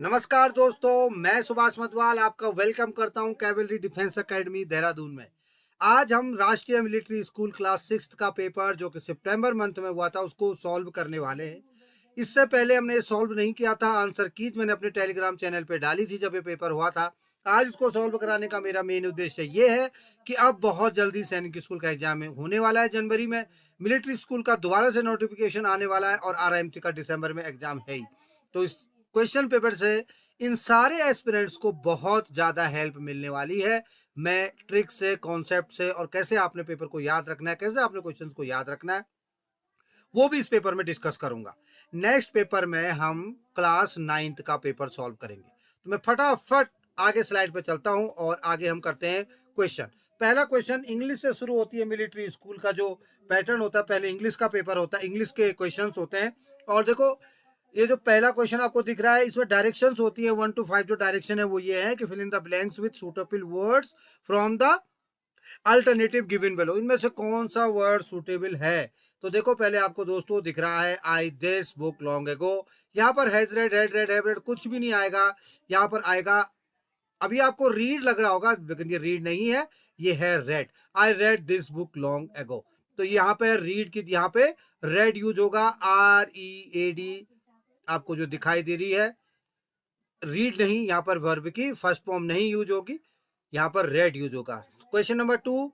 नमस्कार दोस्तों, मैं सुभाष मतवाल आपका वेलकम करता हूं कैवलरी डिफेंस एकेडमी देहरादून में। आज हम राष्ट्रीय मिलिट्री स्कूल क्लास 6 का पेपर जो कि सितंबर मंथ में हुआ था उसको सॉल्व करने वाले हैं। इससे पहले हमने सॉल्व नहीं किया था, आंसर कीज मैंने अपने टेलीग्राम चैनल पे डाली थी जब ये पेपर हुआ था। आज इसको सॉल्व कराने का मेरा मेन उद्देश्य ये है कि अब बहुत जल्दी सैनिक स्कूल का एग्जाम होने वाला है जनवरी में। मिलिट्री स्कूल का दोबारा से नोटिफिकेशन आने वाला है और आरएमसी का दिसंबर में एग्जाम है ही। तो इस क्वेश्चन पेपर से इन सारे एस्पिरेंट्स को बहुत ज़्यादा हेल्प मिलने वाली है। मैं ट्रिक से, कॉन्सेप्ट से और कैसे आपने पेपर को याद रखना है, कैसे आपने क्वेश्चंस को याद रखना है, वो भी इस पेपर में डिस्कस करूंगा। नेक्स्ट पेपर में हम क्लास 9th का पेपर सॉल्व करेंगे। तो मैं फटाफट आगे स्लाइड पे चलता हूं और आगे हम करते हैं क्वेश्चन। पहला क्वेश्चन इंग्लिश से शुरू होती है। मिलिट्री स्कूल का जो पैटर्न होता है, पहले इंग्लिश का पेपर होता है, इंग्लिश के क्वेश्चंस होते हैं। और देखो, ये जो पहला क्वेश्चन आपको दिख रहा है इसमें डायरेक्शंस होती है 1 to 5। जो डायरेक्शन है वो ये है कि fill in the blanks with suitable words from the alternative given below. इनमें से कौन सा वर्ड सूटेबल है? तो देखो, पहले आपको दोस्तों दिख रहा है आई दिस बुक लॉन्ग एगो। यहाँ पर has red, had read, have read कुछ भी नहीं आएगा। यहाँ पर आएगा, अभी आपको रीड लग रहा होगा लेकिन ये रीड नहीं है, ये है red. I read this book long ago. तो यहाँ पे रीड की, यहाँ पे रेड यूज होगा, READ आपको जो दिखाई दे रही है। रीड नहीं, यहाँ पर वर्ब की फर्स्ट फॉर्म नहीं यूज होगी, यहाँ पर रेड यूज होगा। Question number 2,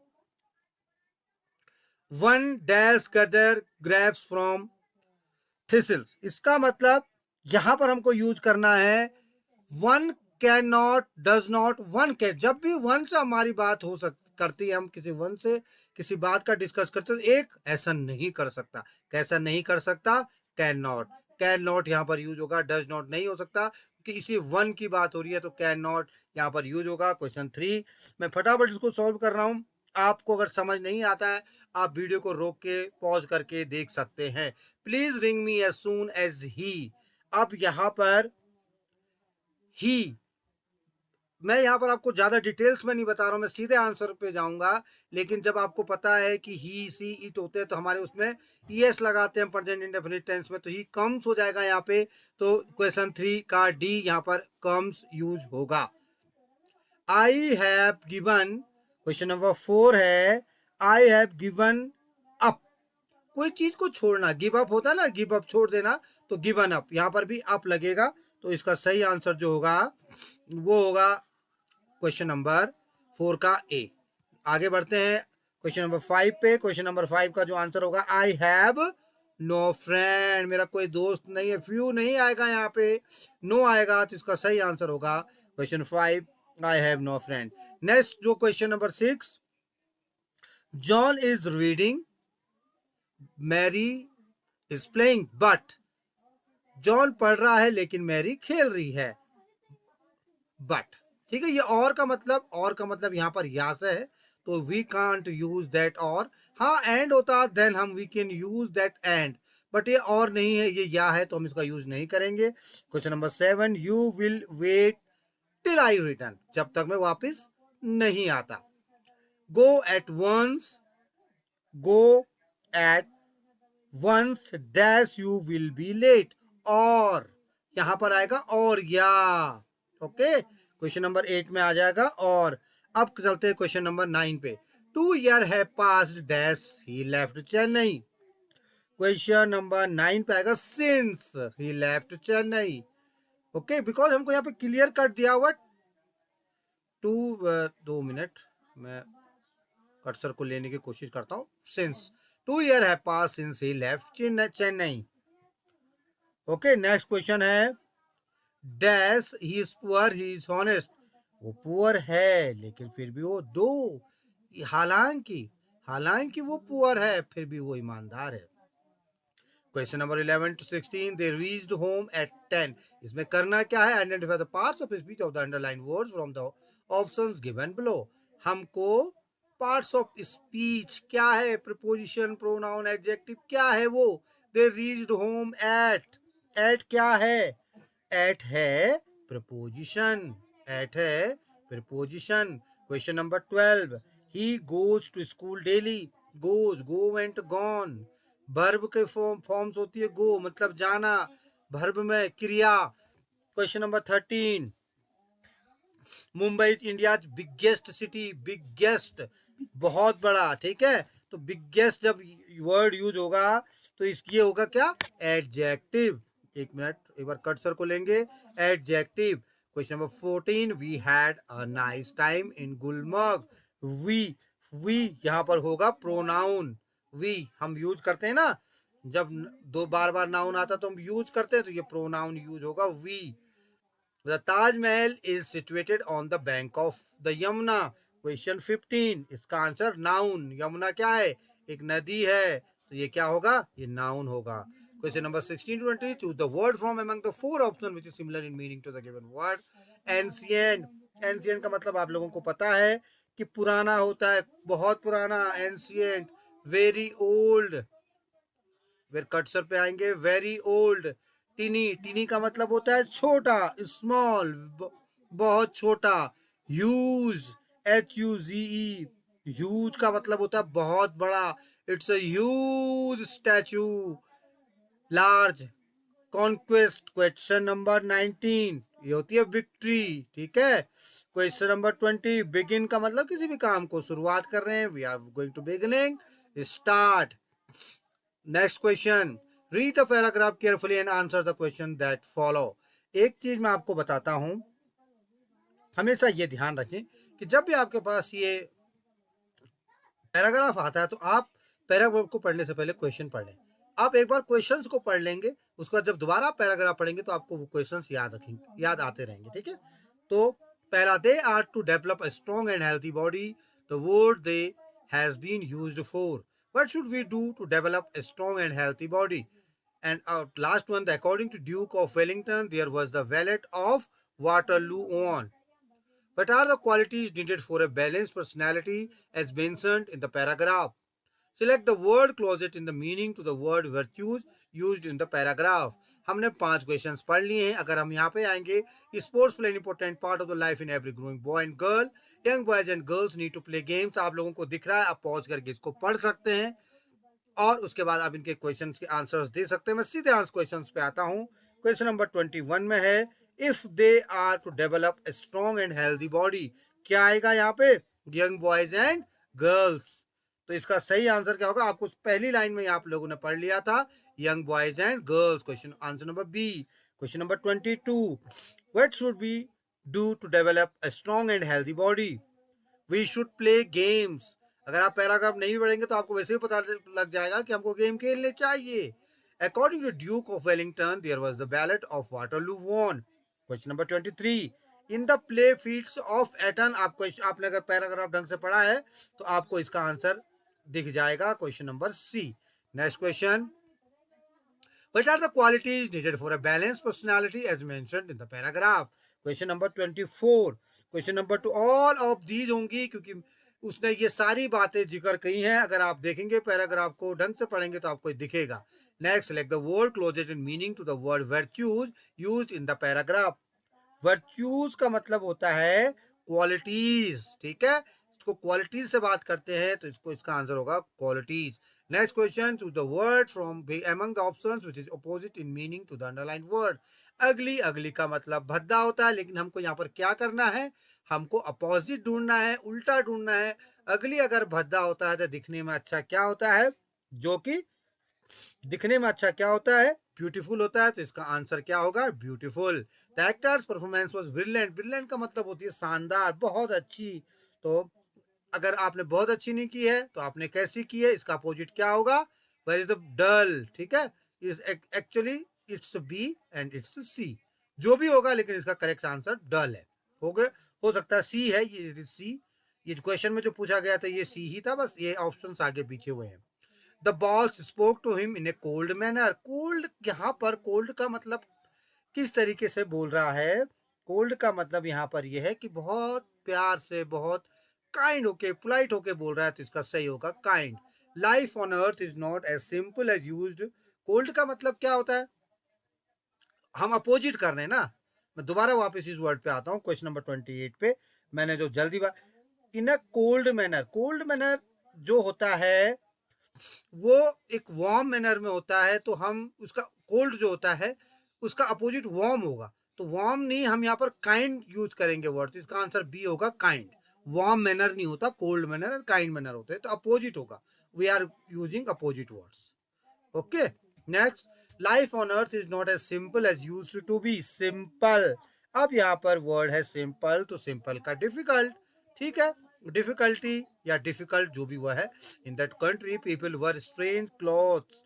one dash gather grapes from thistles. इसका मतलब यहां पर हमको यूज करना है one can not, does not, one can. जब भी वन से हमारी बात हो करती है, हम किसी वन से किसी बात का डिस्कस करते हैं, तो एक ऐसा नहीं कर सकता। कैसा नहीं कर सकता? Can not. कैन नॉट यहाँ पर यूज होगा, डज नॉट नहीं हो सकता कि इसी वन की बात हो रही है, तो कैन नॉट यहाँ पर यूज होगा। क्वेश्चन 3, मैं फटाफट इसको सॉल्व कर रहा हूं। आपको अगर समझ नहीं आता है, आप वीडियो को रोक के पॉज करके देख सकते हैं। Please ring me as soon as he. अब यहां पर ही, मैं यहाँ पर आपको ज्यादा डिटेल्स में नहीं बता रहा हूँ, मैं सीधे आंसर पे जाऊंगा। लेकिन जब आपको पता है कि ही, सी, इट होते हैं, तो हमारे उसमें ईएस लगाते हैं प्रेजेंट इंडेफिनिट टेंस में, तो ही कम्स हो जाएगा यहाँ पे। तो क्वेश्चन 3 का डी यहाँ पर कम्स यूज होगा। I have given, question number 4 है आई हैव गिवन अप। कोई चीज को छोड़ना, गिव अप होता है ना, गिव अप छोड़ देना, तो गिवन अप। यहाँ पर भी अप लगेगा, तो इसका सही आंसर जो होगा वो होगा क्वेश्चन नंबर 4 का ए। आगे बढ़ते हैं क्वेश्चन नंबर 5 पे। क्वेश्चन नंबर 5 का जो आंसर होगा, आई हैव नो फ्रेंड। मेरा कोई दोस्त नहीं है। फ्यू नहीं आएगा यहाँ पे, नो आएगा, तो इसका सही आंसर होगा question 5, I have no friend. Next जो question number 6, John is reading, Mary is playing, but John पढ़ रहा है लेकिन मैरी खेल रही है। बट, ठीक है, ये और का मतलब, और का मतलब यहाँ पर या से है, तो वी कांट यूज दैट और। हाँ, एंड होता देन हम we can use that and, but ये और नहीं है, ये या है, तो हम इसका यूज नहीं करेंगे। Question number 7, you will wait till I return, जब तक मैं वापस नहीं आता। Go at once, go at once dash you will be late, और यहां पर आएगा और या। ओके, क्वेश्चन नंबर 8 में आ जाएगा और। अब चलते हैं क्वेश्चन नंबर 9 पे। 2 years है पास्ड डैश ही लेफ्ट चेन्नई। क्वेश्चन नंबर 9 पे आएगा since he left Chennai. Okay, because हमको यहाँ पे क्लियर कट दिया हुआ। 2 मिनट, मैं कर्सर को लेने की कोशिश करता हूँ। सिंस 2 years है passed since he left Chennai. Okay, next question है dash he is poor he is honest. वो पुअर है लेकिन फिर भी वो दो, हालांकि हालांकि वो पुअर है फिर भी वो ईमानदार है। Question number 11 to 16, they reached home at 10। इसमें करना क्या है? Identify the parts of speech of the underline words from the options given below. हमको पार्ट्स ऑफ स्पीच क्या है? प्रीपोजिशन, प्रोनाउन, एडजेक्टिव, क्या है वो? They reached home at, at क्या है? एट है प्रपोजिशन, एट है preposition. Question number 12, he goes to school daily. Goes, go went, gone, verb के फॉर्म्स होती है। गो मतलब जाना, वर्ब में क्रिया, question number 13, Mumbai is India biggest city, biggest बहुत बड़ा, ठीक है। तो बिगेस्ट जब वर्ड यूज होगा तो इसकी होगा क्या, एडजेक्टिव। एक मिनट, एक बार कर्सर को लेंगे, adjective. Question number 14, we had a nice time in Gulmarg. We यहाँ पर होगा प्रोनाउन। वी हम यूज करते हैं ना, जब दो बार बार नाउन आता तो हम यूज करते हैं, तो ये प्रोनाउन यूज होगा we. The Taj Mahal is situated on the bank of the Yamuna. Question 15, इसका आंसर नाउन। यमुना क्या है, एक नदी है, तो ये क्या होगा, ये नाउन होगा। Question number 16 to 20, choose the word from among the four options which is similar in meaning to the given word. Ancient, ancient का मतलब आप लोगों को पता है कि पुराना होता है, बहुत पुराना, एंशियंट। वेरी ओल्ड, फिर कर्सर पे आएंगे, वेरी ओल्ड। टीनी, टीनी का मतलब होता है छोटा, स्मॉल, बहुत छोटा। ह्यूज, HUZE, ह्यूज का मतलब होता है बहुत बड़ा, it's a huge statue. Large, conquest. Question number 19, ये होती है विक्ट्री, ठीक है। क्वेश्चन नंबर 20, बिगिन का मतलब किसी भी काम को शुरुआत कर रहे हैं, we are going to beginning, start. Next question, read the paragraph carefully and answer the question that follow. एक चीज मैं आपको बताता हूं, हमेशा ये ध्यान रखें कि जब भी आपके पास ये पैराग्राफ आता है तो आप पैराग्राफ को पढ़ने से पहले क्वेश्चन पढ़ लें। आप एक बार क्वेश्चंस को पढ़ लेंगे, उसके बाद जब दोबारा पैराग्राफ पढ़ेंगे तो आपको वो क्वेश्चंस याद रखेंगे, याद आते रहेंगे, ठीक है। तो पहला, they are to develop a strong and healthy body, the word they has been used for, what should we do to develop a strong and healthy body? And our last one, according to Duke of Wellington, there was the valet of Waterloo on. What are the qualities needed for a balanced personality as mentioned in the paragraph? Select the word closet in the meaning to the word virtues used in the paragraph. हमने 5 questions पढ़ लिए हैं। अगर हम यहाँ पे आएंगे, sports play important part of the life in every growing boy and girl, young boys and girls need to play games. आप लोगों को दिख रहा है, आप पॉज करके इसको पढ़ सकते हैं और उसके बाद आप इनके क्वेश्चंस के आंसर्स दे सकते हैं। मैं सीधे आंसर क्वेश्चंस पे आता हूँ। क्वेश्चन नंबर 21 में है, if they are to develop a strong and healthy body, क्या आएगा यहाँ पे, यंग बॉयज एंड गर्ल्स। तो इसका सही आंसर क्या होगा, आपको पहली लाइन में आप लोगों ने पढ़ लिया था, young boys and girls. Question answer number B. Question number 22, what should we do to develop a strong and healthy body, we should play games. अगर आप पैराग्राफ नहीं पढ़ेंगे तो आपको वैसे ही पता लग जाएगा कि हमको गेम खेलने चाहिए। According to duke of Wellington, there was the बैलेट of Waterloo won. Question number 23, in the play fields of Eton, आपने अगर पैराग्राफ ढंग से पढ़ा है तो आपको इसका आंसर दिख जाएगा, question number C. Next question, what are the qualities needed for a balanced personality as mentioned in the paragraph? Question number 24, question number 2, all of these होंगी क्योंकि उसने ये सारी बातें जिक्र की हैं। अगर आप देखेंगे पैराग्राफ को ढंग से पढ़ेंगे तो आपको दिखेगा। Next, select the word closest in meaning to the word virtues used in the paragraph. Virtues का मतलब होता है क्वालिटीज, ठीक है। इसको क्वालिटीज से बात करते हैं तो इसको इसका आंसर होगा qualities. Next question, choose the word from among the options which is opposite in meaning to the underline word. अगली, अगली का मतलब भद्दा होता है, लेकिन हमको यहाँ पर क्या करना है, हमको अपोजिट ढूंढना है, उल्टा ढूंढना है। अगली अगर भद्दा होता है तो दिखने में अच्छा क्या होता है, जो कि दिखने में अच्छा क्या होता है, ब्यूटीफुल होता है, तो इसका आंसर क्या होगा, beautiful. The actors performance was brilliant, brilliant का मतलब होती है शानदार, बहुत अच्छी। तो अगर आपने बहुत अच्छी नहीं की है तो आपने कैसी की है, इसका अपोजिट क्या होगा, वेर इज डल, ठीक है। Actually it's B and it's C, जो भी होगा, लेकिन इसका करेक्ट आंसर डल है। हो सकता है सी है, ये सी, ये क्वेश्चन में जो पूछा गया था ये सी ही था, बस ये ऑप्शंस आगे पीछे हुए हैं। The boss spoke to him in a cold manner. Cold, यहाँ पर कोल्ड का मतलब किस तरीके से बोल रहा है, कोल्ड का मतलब यहाँ पर यह है कि बहुत प्यार से, बहुत काइंड होके, पोलाइट होके बोल रहा है, तो इसका सही होगा kind. Life on earth is not as simple as used. Cold का मतलब क्या होता है, हम अपोजिट कर रहे हैं ना। मैं दोबारा वापस इस वर्ड पे आता हूँ, क्वेश्चन नंबर 28 पे। मैंने जो जल्दी बात, in a cold manner, cold manner जो होता है वो एक वार्म मैनर में होता है, तो हम उसका कोल्ड जो होता है उसका अपोजिट वार्म होगा। तो वार्म नहीं, हम यहाँ पर काइंड यूज करेंगे वर्ड, तो इसका आंसर बी होगा काइंड। वार्म मैनर नहीं होता, कोल्ड मैनर और काइंड मैनर होते हैं, तो अपोजिट होगा, we are using opposite words. Okay, next, life on earth is not as simple as used to be. Simple, अब यहाँ पर वर्ड है सिंपल, तो सिंपल का डिफिकल्ट, ठीक है, डिफिकल्टी या डिफिकल्ट जो भी वह है। In that country people wear strange clothes,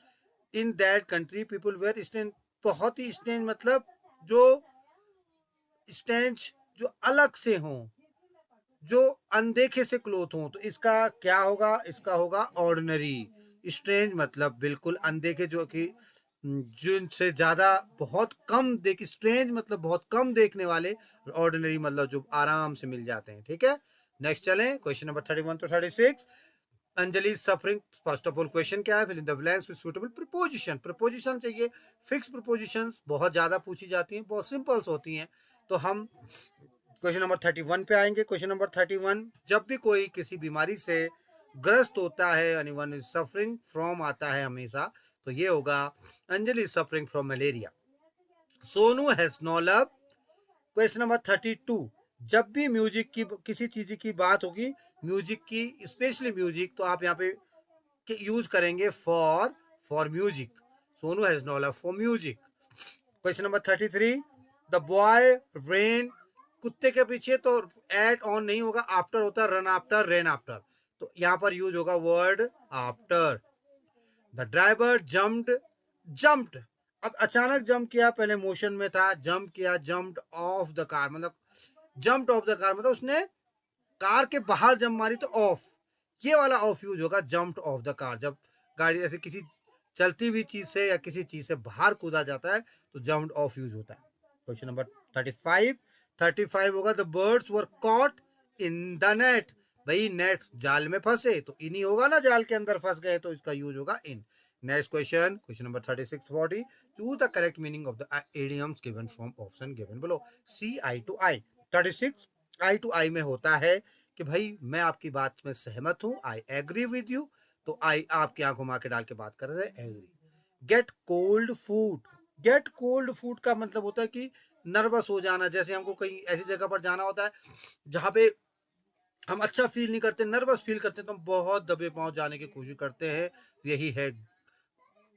in that country people wear strange, बहुत ही स्ट्रेंज मतलब जो स्ट्रेंज जो अलग से हों, जो अनदेखे से क्लोथ हों, तो इसका क्या होगा, इसका होगा ऑर्डिनरी। स्ट्रेंज मतलब बिल्कुल अनदेखे, जो कि जिनसे ज्यादा बहुत कम देख, स्ट्रेंज मतलब बहुत कम देखने वाले, ऑर्डिनरी मतलब जो आराम से मिल जाते हैं, ठीक है। नेक्स्ट चलें, question number 31 to 36। Anjali suffering, first of all question क्या है, fill in the blanks with suitable preposition. Preposition चाहिए, फिक्स प्रीपोजिशंस बहुत ज्यादा पूछी जाती हैं, बहुत सिंपल्स होती हैं, तो हम क्वेश्चन नंबर 31 पे आएंगे। क्वेश्चन नंबर 31, जब भी कोई किसी बीमारी से ग्रस्त होता है, यानी वन इज सफरिंग फ्रॉम आता है हमेशा, तो ये होगा Anjali is suffering from malaria. Sonu has no love. Question number 32, जब भी म्यूजिक की किसी चीज की बात होगी, म्यूजिक की, स्पेशली म्यूजिक, तो आप यहाँ पे यूज करेंगे for music. Sonu has no love for music. Question number 33, the boy ran, कुत्ते के पीछे तो एट ऑन नहीं होगा, आफ्टर होता है, रन आफ्टर, रेन आफ्टर, तो यहाँ पर यूज होगा word after. The driver jumped, अब अचानक जंप किया, पहले मोशन में था, जंप किया, जम्प्ड ऑफ द कार, मतलब जंप्ड ऑफ द कार मतलब उसने कार के बाहर जंप मारी, तो ऑफ, ये वाला ऑफ यूज होगा, जंप्ड ऑफ द कार, जब गाड़ी ऐसे किसी चलती हुई चीज से या किसी चीज से बाहर कूदा जाता है, तो जंप्ड ऑफ यूज होता है। क्वेश्चन नंबर 35 होगा, the birds were caught in the net. भाई नेट, जाल में फंसे, तो इन ही होगा ना, जाल के अंदर फंस गए, तो इसका यूज होगा in. Next question, question number 36-40, choose the correct meaning of the idioms given from option given below. See eye to eye, 36 eye to eye में होता है कि भाई मैं आपकी बात में सहमत हूं, आई एग्री विद यू, तो आई आपकी आंखों में आके डाल के बात कर रहे हैं, agree. Get cold food, get cold food का मतलब होता है कि नर्वस हो जाना, जैसे हमको कहीं ऐसी जगह पर जाना होता है जहाँ पे हम अच्छा फील नहीं करते, नर्वस फील करते, तो हम बहुत दबे पांव जाने की कोशिश करते हैं, यही है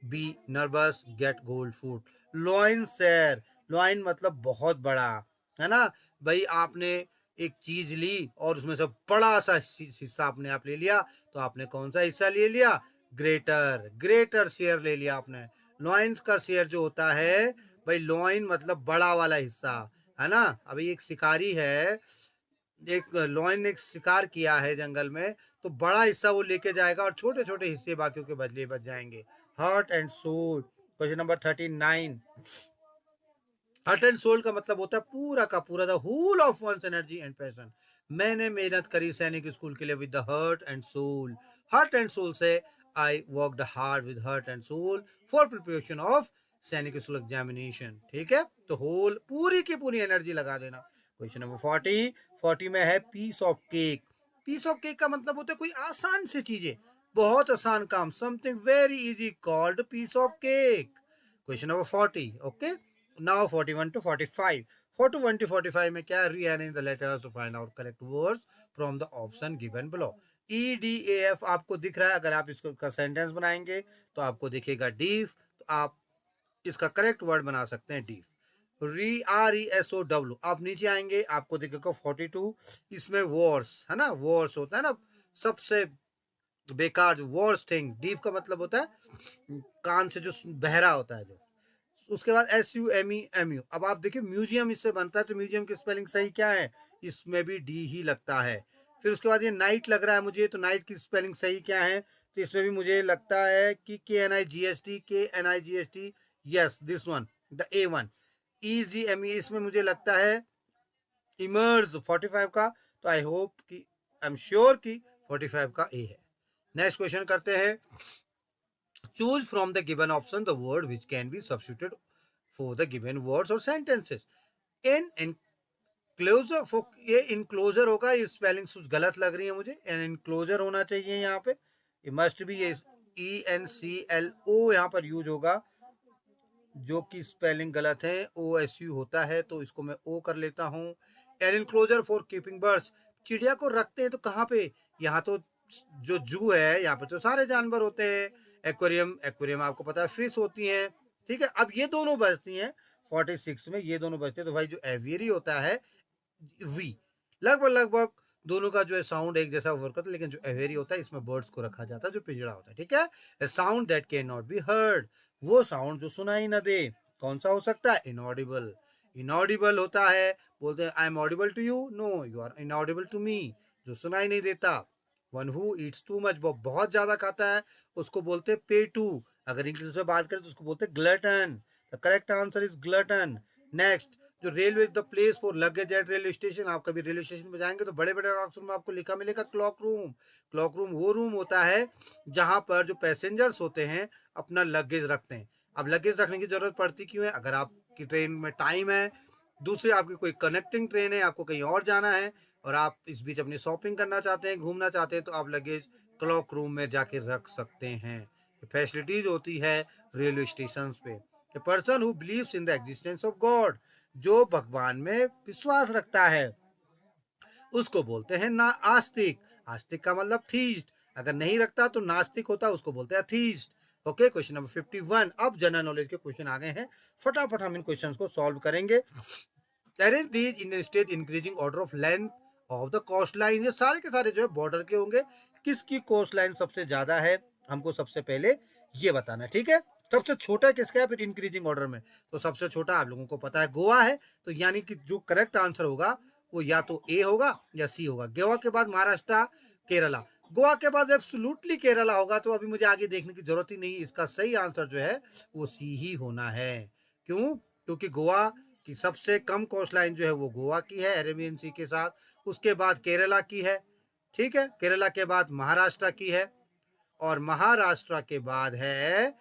be nervous, get gold food. Lion share, lion मतलब बहुत बड़ा, है ना, भाई आपने एक चीज ली और उसमें से बड़ा सा हिस्सा अपने आप ले लिया, तो आपने कौन सा हिस्सा ले लिया, ग्रेटर शेयर ले लिया आपने। लॉइन्स का शेयर जो होता है, भाई लॉइन मतलब बड़ा वाला हिस्सा, है ना। अभी एक शिकारी है, एक लॉयन ने एक शिकार किया है जंगल में, तो बड़ा हिस्सा वो लेके जाएगा और छोटे छोटे हिस्से बाकियों के बदले बच जाएंगे। Heart and soul, question number 39, heart and soul का मतलब होता है पूरा का पूरा, the whole of one's energy and passion. मैंने मेहनत करी सैनिक स्कूल के लिए with the heart and soul. Heart and soul से I worked hard with heart and soul for preparation of Sainik school examination, ठीक है, तो होल पूरी की पूरी एनर्जी लगा देना। क्वेश्चन नंबर 40 में है piece of cake. Piece of cake का मतलब होता है कोई आसान सी चीजें, बहुत आसान काम, something very easy called piece of cake. Question number 40, okay. Now 41 to 45, 41 to 45 में क्या, rearrange the letters to find out correct words from the option given below। E D A F आपको दिख रहा है, अगर आप इसको का सेंटेंस बनाएंगे तो आपको दिखेगा डीफ, तो आप इसका करेक्ट वर्ड बना सकते हैं डीफ। RESOW, आप नीचे आएंगे आपको दिखेगा 42, इसमें वॉर्स है ना, वॉर्स होता है ना, सबसे बेकार जो वर्स्ट थिंग, डीप का मतलब होता है कान से जो बहरा होता है जो। उसके बाद SUMEMU, अब आप देखिए म्यूजियम इससे बनता है, तो म्यूजियम की स्पेलिंग सही क्या है, इसमें भी डी ही लगता है। फिर उसके बाद ये नाइट लग रहा है मुझे, तो नाइट की स्पेलिंग सही क्या है, तो इसमें भी मुझे लगता है कि KNIGST, yes this one, the A1। EGME, इसमें मुझे लगता है इमर्ज 45 का, तो आई होप कि आई एम श्योर कि 45 का ए है। नेक्स्ट क्वेश्चन करते हैं, choose from the given option the word which can be substituted for the given words और सेंटेंसेस। इन इनक्लोजर, ये इनक्लोजर होगा, ये स्पेलिंग गलत लग रही है मुझे, एन इनक्लोजर होना चाहिए यहाँ पे, ये मस्ट बी, ये ENCLO यहाँ पर यूज होगा, जो कि स्पेलिंग गलत है, OSU होता है, तो इसको मैं O कर लेता हूँ। An enclosure for keeping birds, चिड़िया को रखते हैं तो कहाँ पे? यहाँ तो जो जू है यहाँ पे तो सारे जानवर होते हैं। एक्वेरियम, एक्वेरियम आपको पता है फिश होती हैं, ठीक है। अब ये दोनों बचती हैं 46 में, ये दोनों बचते हैं, तो भाई जो एवियरी होता है वी, लगभग लगभग दोनों का जो है साउंड एक जैसा वर्क करता है, लेकिन जो एवेरी होता है इसमें बर्ड्स को रखा जाता है जो पिंजड़ा होता है, ठीक है। A sound that can not be heard, वो साउंड जो सुनाई ना दे, कौन सा हो सकता है? इनऑडिबल। इनऑडिबल होता है, बोलते हैं I am audible to you, no you are inaudible to me, जो सुनाई नहीं देता। One who eats too much, वो बहुत ज्यादा खाता है, उसको बोलते हैं पे टू। अगर इंग्लिश में बात करें तो उसको बोलते हैं glutton. The correct answer is glutton. Next, जो railway the place for luggage at railway station, आप कभी रेलवे स्टेशन पे जाएंगे तो बड़े बड़े अक्षरों में आपको लिखा मिलेगा क्लॉक रूम। क्लॉक रूम वो रूम होता है जहां पर जो पैसेंजर्स होते हैं अपना लगेज रखते हैं। अब लगेज रखने की जरूरत पड़ती क्यों है? अगर आपकी ट्रेन में टाइम है, दूसरी आपकी कोई कनेक्टिंग ट्रेन है, आपको कहीं और जाना है और आप इस बीच अपनी शॉपिंग करना चाहते हैं, घूमना चाहते हैं, तो आप लगेज क्लॉक रूम में जाके रख सकते हैं। फैसिलिटीज होती है रेलवे स्टेशन पे। A person who believes in the existence of God, जो भगवान में विश्वास रखता है, उसको बोलते हैं ना आस्तिक। आस्तिक का मतलब थीस्ट, अगर नहीं रखता तो नास्तिक होता, उसको बोलते हैं थीस्ट। Okay, question number 51। अब जनरल नॉलेज के क्वेश्चन आ गए हैं, फटाफट हम इन क्वेश्चंस को सॉल्व करेंगे। Arrange these in state increasing order of length of the coast line, ये सारे के सारे जो है बॉर्डर के होंगे। किसकी कोस्ट लाइन सबसे ज्यादा है हमको सबसे पहले ये बताना है, ठीक है। सबसे छोटा किसका है फिर इंक्रीजिंग ऑर्डर में? तो सबसे छोटा आप लोगों को पता है गोवा है, तो यानी कि जो करेक्ट आंसर होगा वो या तो ए होगा या सी होगा। गोवा के बाद महाराष्ट्र, केरला। गोवा के बाद एब्सोल्युटली केरला होगा, तो अभी मुझे आगे देखने की जरूरत ही नहीं, इसका सही आंसर जो है वो सी ही होना है। क्यों? क्योंकि गोवा की सबसे कम कोस्ट लाइन जो है वो गोवा की है अरेबियन सी के साथ, उसके बाद केरला की है, ठीक है, केरला के बाद महाराष्ट्र की है, और महाराष्ट्र के बाद है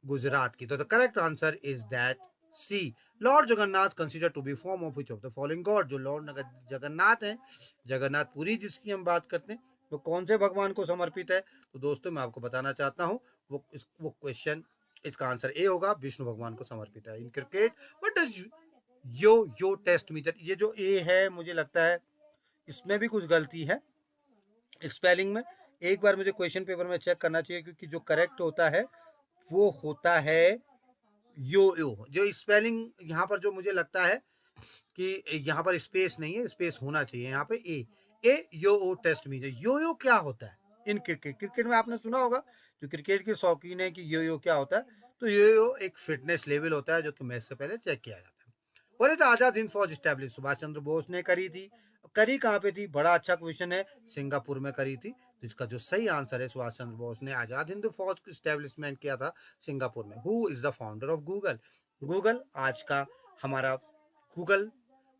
गुजरात की। तो the correct answer is that C. Lord Jagannath consider to be form of which of the following god, जो लॉर्ड जगन्नाथ हैं, जगन्नाथ पुरी जिसकी हम बात करते हैं, वो कौन से भगवान को समर्पित है? तो दोस्तों मैं आपको बताना चाहता हूँ वो क्वेश्चन, इसका आंसर ए होगा, विष्णु भगवान को समर्पित है। इन क्रिकेट व्हाट डज यो टेस्ट मीटर, ये जो ए है मुझे लगता है इसमें भी कुछ गलती है स्पेलिंग में। एक बार मुझे क्वेश्चन पेपर में चेक करना चाहिए, क्योंकि जो करेक्ट होता है वो होता है यो यो। जो स्पेलिंग यहाँ पर जो मुझे लगता है कि यहाँ पर स्पेस नहीं है, स्पेस होना चाहिए यहाँ पे ए यो ओ टेस्ट मीटर। यो यो क्या होता है इन क्रिकेट? क्रिकेट में आपने सुना होगा, जो क्रिकेट के शौकीन है, कि यो यो क्या होता है, तो यो यो एक फिटनेस लेवल होता है जो कि मैच से पहले चेक किया जाता है। और ये आजाद हिंद फौज स्टैब्लिश सुभाष चंद्र बोस ने करी थी। करी कहाँ पे थी? बड़ा अच्छा क्वेश्चन है, सिंगापुर में करी थी। तो इसका जो सही आंसर है, सुभाष चंद्र बोस ने आजाद हिंद फौज को स्टैब्लिशमेंट किया था सिंगापुर में। Who is the founder of Google? Google आज का हमारा गूगल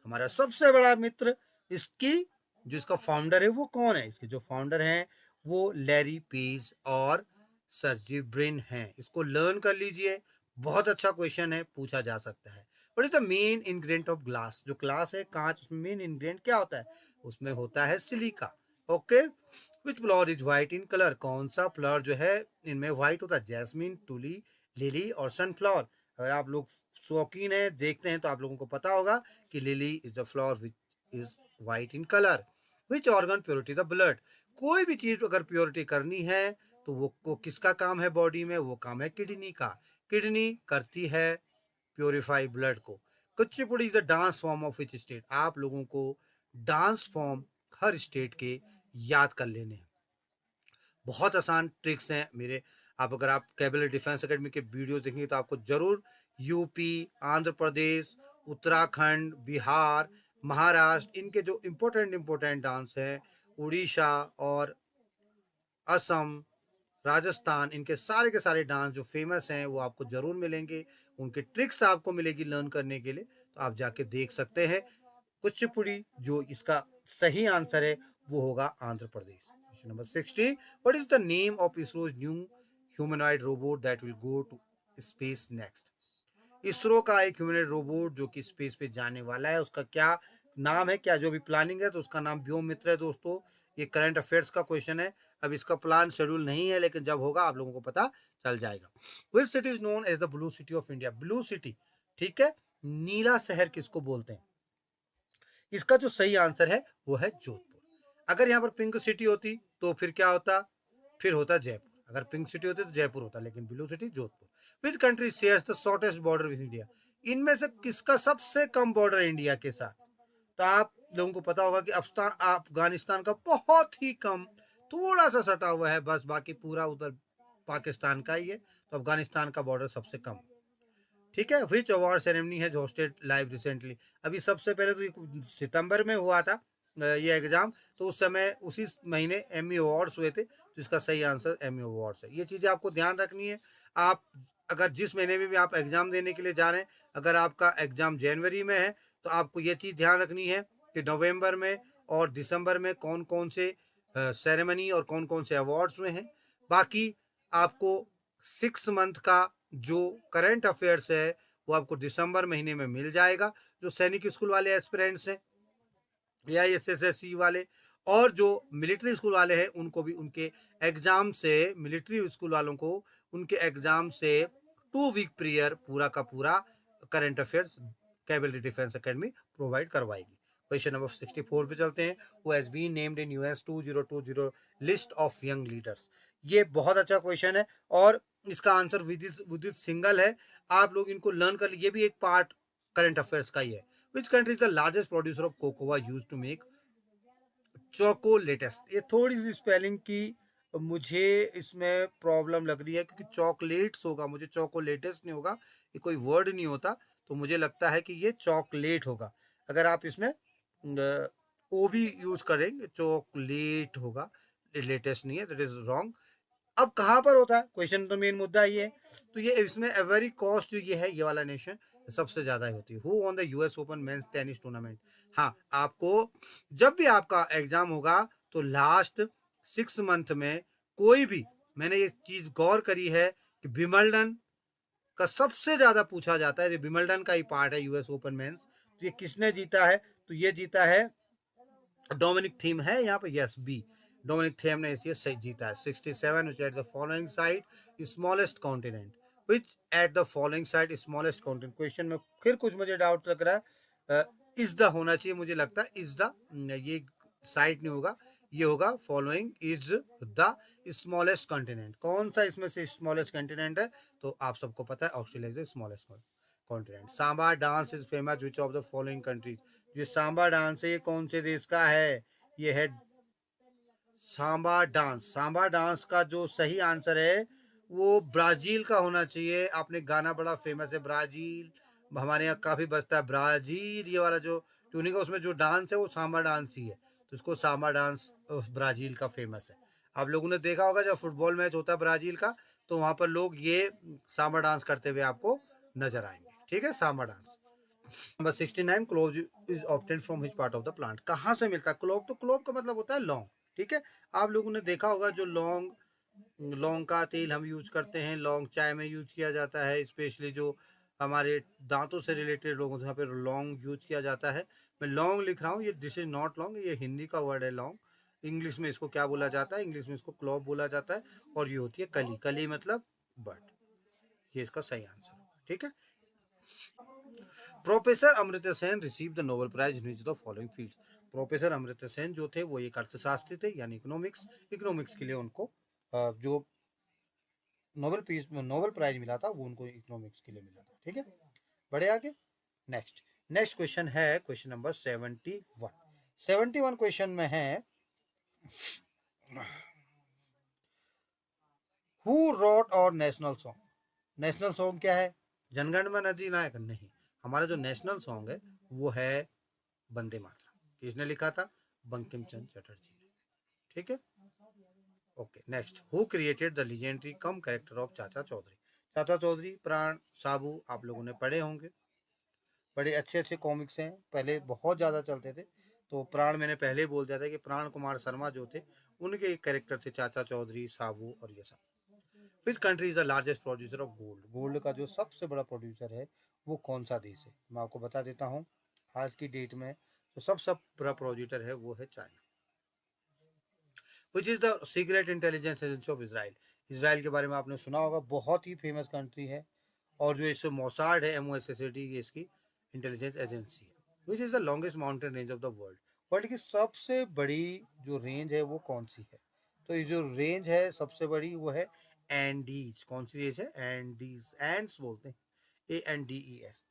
हमारा सबसे बड़ा मित्र, इसकी जो इसका फाउंडर है वो कौन है? इसके जो फाउंडर हैं वो लैरी पेज और सर्जी ब्रिन हैं। इसको लर्न कर लीजिए, बहुत अच्छा क्वेश्चन है, पूछा जा सकता है। What is the main ingredient of glass? जो ग्लास है कांच, उसमें मेन इंग्रेडिएंट क्या होता है? उसमें होता है silica. Okay, which flower is white in colour? कौन सा फ्लावर जो है इनमें व्हाइट होता है? जैस्मिन, टूली, लिली और सनफ्लावर। अगर आप लोग शौकीन है, देखते हैं, तो आप लोगों को पता होगा कि lily is the flower which is white in colour. Which organ purity the blood? कोई भी चीज अगर प्योरिटी करनी है तो वो किसका काम है बॉडी में? वो काम है किडनी का। किडनी करती है प्योरीफाई ब्लड को। Kuchipudi is a dance form of which state? आप लोगों को डांस फॉर्म हर स्टेट के याद कर लेने हैं, बहुत आसान ट्रिक्स हैं मेरे। अगर आप कैबल डिफेंस एकेडमी के वीडियोस देखेंगे तो आपको जरूर यूपी, आंध्र प्रदेश, उत्तराखंड, बिहार, महाराष्ट्र, इनके जो इम्पोर्टेंट डांस हैं, उड़ीसा और असम, राजस्थान, इनके सारे के सारे डांस जो फेमस हैं वो आपको जरूर मिलेंगे, उनके ट्रिक्स आपको मिलेगी लर्न करने के लिए, तो आप जाके देख सकते हैं। कुचिपुड़ी जो इसका सही आंसर है वो होगा Andhra Pradesh. Question number 60, what is the name of ISRO's new humanoid robot that will go to space next? ISRO का एक ह्यूमनॉइड रोबोट जो कि स्पेस पे जाने वाला है, उसका क्या नाम है क्या, जो भी प्लानिंग है तो उसका नाम व्योम मित्र है दोस्तों। ये करंट अफेयर्स का क्वेश्चन है, अब इसका प्लान शेड्यूल नहीं है, लेकिन जब होगा आप लोगों को पता चल जाएगा। Which city is known as the blue city of India? Blue city, ठीक है, नीला शहर किसको बोलते हैं? इसका जो सही आंसर है वो है जोधपुर। अगर यहाँ पर पिंक सिटी होती तो फिर क्या होता, फिर होता जयपुर। अगर पिंक सिटी होती तो जयपुर होता, लेकिन blue city Jodhpur. Which country shares the shortest border with India? इनमें से किसका सबसे कम बॉर्डर है इंडिया के साथ? तो आप लोगों को पता होगा कि अफगानिस्तान का बहुत ही कम, थोड़ा सा सटा हुआ है बस, बाकी पूरा उधर पाकिस्तान का ही है, तो अफगानिस्तान का बॉर्डर सबसे कम। ठीक है। विच अवार्ड सेरेमनी है होस्टेड लाइव रिसेंटली? अभी सबसे पहले तो सितंबर में हुआ था ये एग्जाम, तो उस समय उसी महीने एमी अवार्ड्स हुए थे, तो इसका सही आंसर एमी अवार्ड्स है। ये चीज़ें आपको ध्यान रखनी है। आप अगर जिस महीने में भी आप एग्जाम देने के लिए जा रहे हैं, अगर आपका एग्जाम जनवरी में है तो आपको ये चीज़ ध्यान रखनी है कि नवंबर में और दिसंबर में कौन कौन से सेरेमनी और कौन कौन से अवार्ड्स हुए हैं। बाकी आपको 6 मंथ का जो करंट अफेयर्स है वो आपको दिसंबर महीने में मिल जाएगा। जो सैनिक स्कूल वाले एस्पिरेंट्स हैं या एसएससी वाले और जो मिलिट्री स्कूल वाले हैं, उनको भी उनके एग्जाम से, मिलिट्री स्कूल वालों को उनके एग्जाम से 2 वीक प्रियर पूरा का पूरा current affairs cavalry defence academy provide करवाएगी। क्वेश्चन नंबर 64 पे चलते हैं। Who has been named in US 2020 list of young leaders? ये बहुत अच्छा क्वेश्चन है और इसका आंसर विदित सिंगल है। आप लोग इनको लर्न कर लीजिए, ये भी एक पार्ट करंट अफेयर्स का ही है। Which country is the largest producer of cocoa used to make chocolates? ये थोड़ी सी स्पेलिंग की मुझे इसमें प्रॉब्लम लग रही है, क्योंकि चॉकलेट्स होगा, मुझे चॉकोलेटेस्ट नहीं होगा, ये कोई वर्ड नहीं होता, तो मुझे लगता है कि ये चॉकलेट होगा। अगर आप इसमें ओ भी यूज करेंगे, चॉकलेट होगा, लेटेस्ट नहीं है, दैट इज रॉन्ग। अब कहाँ पर होता है, क्वेश्चन तो मेन मुद्दा ये है। तो ये इसमें एवरी कॉस्ट जो ये है, ये वाला नेशन सबसे ज्यादा ही होती है। Who won the US open men's tennis tournament? हाँ, आपको जब भी आपका एग्जाम होगा तो लास्ट 6 मंथ में कोई भी, मैंने ये चीज गौर करी है कि विंबलडन का सबसे ज्यादा पूछा जाता है, ये विंबलडन का ही पार्ट है यूएस ओपन मेंस। तो ये किसने जीता है? तो ये जीता है डोमिनिक थीम है यहाँ पे, यस बी, डोमिनिक थीम ने ये सही जीता है। 67 which at the following site smallest continent, which at the following site smallest continent? Question में फिर कुछ मुझे डाउट लग रहा है, इज द होना चाहिए, मुझे लगता है इज द, ये साइट नहीं होगा, ये होगा following is the smallest continent. कौन सा इसमें से स्मॉलेस्ट कॉन्टिनेंट है? तो आप सबको पता है Australia is the smallest continent. Samba dance is famous which of the following countries? जो सांबा डांस है ये कौन से देश का है? ये है सांबा डांस। सांबा डांस का जो सही आंसर है वो ब्राजील का होना चाहिए। आपने गाना बड़ा फेमस है ब्राजील, हमारे यहाँ काफी बजता है ब्राजील, ये वाला जो ट्यूनिंग है उसमें जो डांस है वो सांबा डांस ही है, तो इसको सांबा डांस ब्राजील का फेमस है। आप लोगों ने देखा होगा जब फुटबॉल मैच होता है ब्राजील का, तो वहां पर लोग ये सांबा डांस करते हुए आपको नजर आएंगे। ठीक है, Samba dance. Number 69, clove is obtain from which part of the plant? कहाँ से मिलता है क्लोव? तो क्लोव का मतलब होता है लौंग। ठीक है, आप लोगों ने देखा होगा जो लौंग, लौंग का तेल हम यूज करते हैं, लौंग चाय में यूज किया जाता है, स्पेशली जो हमारे दांतों से रिलेटेड लोगों जहाँ पे लौंग यूज किया जाता है। मैं लौंग लिख रहा हूँ, ये दिस इज नॉट लौंग, ये हिंदी का वर्ड है लौंग। इंग्लिश में इसको क्या बोला जाता है? इंग्लिश में इसको क्लोव बोला जाता है, और ये होती है कली। कली मतलब बट, ये इसका सही आंसर। ठीक है। Professor Amrita Sen receive the Nobel prize in the following fields? Professor Amrita Sen जो थे वो एक अर्थशास्त्री थे, यानी इकोनॉमिक्स। इकोनॉमिक्स के लिए उनको जो नोबेल प्राइज मिला था वो उनको इकोनॉमिक्स के लिए मिला था। ठीक है, बढ़े आगे। नेक्स्ट नेक्स्ट क्वेश्चन है क्वेश्चन नंबर 71 क्वेश्चन में है, हु रोट और नेशनल सॉन्ग? नेशनल सॉन्ग क्या है? जनगण मन अधिनायक नहीं, हमारा जो नेशनल सॉन्ग है वो है वंदे मातरम। किसने लिखा था? बंकिम चंद्र चटर्जी ने। ठीक है, okay. Next, who created the legendary come character of चाचा चौधरी? चाचा चौधरी, प्राण, साबू, आप लोगों ने पढ़े होंगे, बड़े अच्छे अच्छे कॉमिक्स हैं, पहले बहुत ज़्यादा चलते थे। तो प्राण मैंने पहले ही बोल दिया था कि प्राण कुमार शर्मा जो थे उनके एक कैरेक्टर थे चाचा चौधरी, साबू और ये सब। विच country is the largest producer of gold? Gold का जो सबसे बड़ा प्रोड्यूसर है वो कौन सा देश है? मैं आपको बता देता हूँ। आज की डेट में तो सब बड़ा प्रोजेक्टर है वो है China. Which is the secret intelligence agency of Israel. Israel के बारे में आपने सुना होगा, बहुत ही फेमस कंट्री है, और जो इससे मोसाड है MOSAD, ये इसकी इंटेलिजेंस एजेंसी है। विच is the longest mountain range of the world. World की सबसे बड़ी जो रेंज है वो कौन सी है? तो ये जो रेंज है सबसे बड़ी वो है एंडीज। कौन सी रेंज है? एंडीज, एंड्स बोलते हैं, ANDES,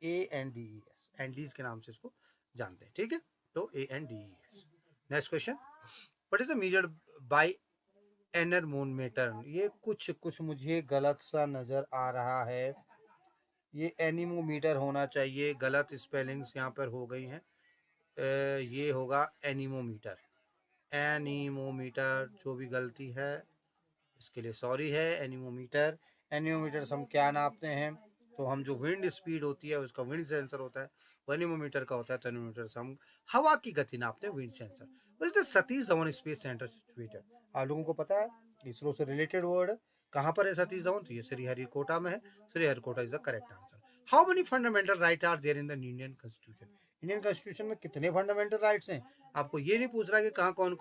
एंडीज के नाम से इसको जानते हैं, ठीक है। तो ANDES। Next question, what is the measured by anemometer. ये कुछ मुझे गलत सा नजर आ रहा है, ये एनीमोमीटर होना चाहिए, गलत स्पेलिंग्स यहाँ पर हो गई हैं। ये होगा एनीमोमीटर। एनीमोमीटर, जो भी गलती है इसके लिए सॉरी है। एनीमोमीटर, एनीमोमीटर से हम क्या नापते हैं? तो हम जो विंड स्पीड होती है उसका विंड सेंसर होता है, वो एनीमोमीटर का होता है। तो एनीमोमीटर से हम हवा की गति नापते हैं, विंड सेंसर। और इस Satish Dhawan space centre situated. आप लोगों को पता है इसरो से रिलेटेड वर्ड कहाँ पर है सतीश धवन? तो ये श्रीहरिकोटा में है। Sriharikota is the correct answer. How many fundamental right are there in the Indian constitution. Indian constitution में कितने फंडामेंटल राइट्स हैं? आपको ये नहीं पूछ रहा कि कहाँ कौन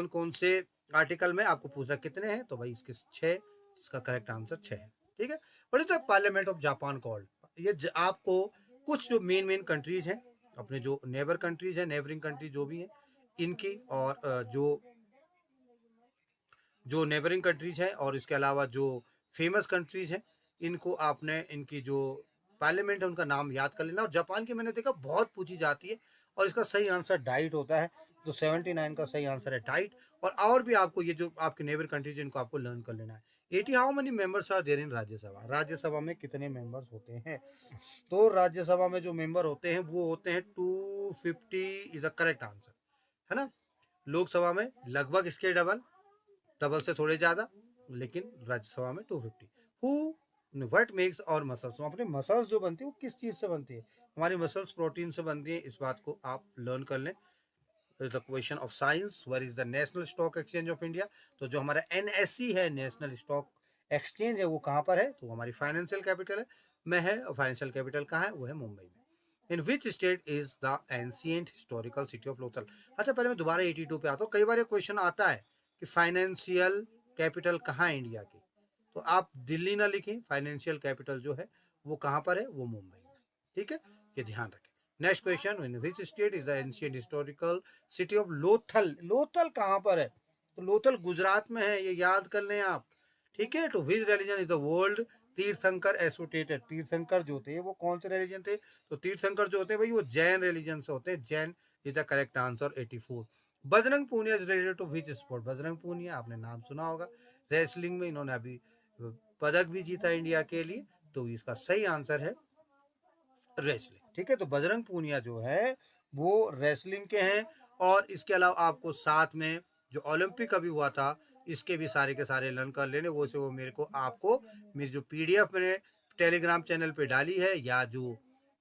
कौन से आर्टिकल में, आपको पूछ रहा कितने हैं, तो भाई इसके 6, इसका करेक्ट आंसर 6 है, ठीक है। What is the parliament of Japan called. ये आपको कुछ जो मेन कंट्रीज हैं, अपने जो नेबर कंट्रीज हैं, नेबरिंग कंट्री जो भी हैं इनकी, और जो नेबरिंग कंट्रीज हैं, और इसके अलावा जो फेमस कंट्रीज हैं, इनको आपने इनकी जो पार्लियामेंट है उनका नाम याद कर लेना। और जापान की मैंने देखा बहुत पूछी जाती है, और इसका सही आंसर डाइट होता है। तो 79 का सही आंसर है डाइट। और भी आपको ये जो आपके नेबर कंट्रीज इनको आपको लर्न कर लेना है। 80 how many members are there in Rajya Sabha. Rajya Sabha में कितने मेंबर्स होते हैं? तो राज्यसभा में जो मेंबर होते हैं वो होते हैं 250 इज अ करेक्ट आंसर, है ना। लोकसभा में लगभग इसके डबल से थोड़े ज्यादा, लेकिन राज्यसभा में 250। हु व्हाट मेक्स और मसल्स। अपने मसल्स जो बनती है वो किस चीज से बनती है? हमारी मसल्स प्रोटीन से बनती है, इस बात को आप लर्न कर लें। The question of science, where is the national stock exchange of India. तो जो हमारा NSE है, नेशनल स्टॉक एक्सचेंज है, वो कहाँ पर है? तो हमारी फाइनेंशियल कैपिटल है में है, और फाइनेंशियल कैपिटल कहाँ है? वो है मुंबई में। In which state is the ancient historical city of Lothal. अच्छा, पहले मैं दोबारा 82 पे आता हूँ। कई बार ये क्वेश्चन आता है कि फाइनेंशियल कैपिटल कहाँ है इंडिया की, तो आप दिल्ली ना लिखें, फाइनेंशियल कैपिटल जो है वो कहाँ पर है? वो मुंबई में, ठीक है, ये ध्यान रखें। Next question, in which state is the ancient historical city of Lothal. Lothal कहाँ पर है? तो लोथल गुजरात में है, ये याद कर लें आप, ठीक है। तो विच रिलीजन इज द वर्ल्ड तीर्थंकर एसोसिएटेड। तीर्थंकर जो थे वो कौन से रिलीजन थे? तो तीर्थंकर जो होते हैं भाई वो जैन रिलीजन से होते हैं। Jain is the correct answer, 84। Bajrang Punia is related to which sport. Bajrang Punia आपने नाम सुना होगा, रेसलिंग में इन्होंने अभी पदक भी जीता इंडिया के लिए, तो इसका सही आंसर है रेसलिंग, ठीक है। तो बजरंग पूनिया जो है वो रेसलिंग के हैं। और इसके अलावा आपको साथ में जो ओलंपिक अभी हुआ था, इसके भी सारे के सारे लर्न कर लेने। वो से वो मेरे को आपको मेरी जो PDF मैंने टेलीग्राम चैनल पे डाली है, या जो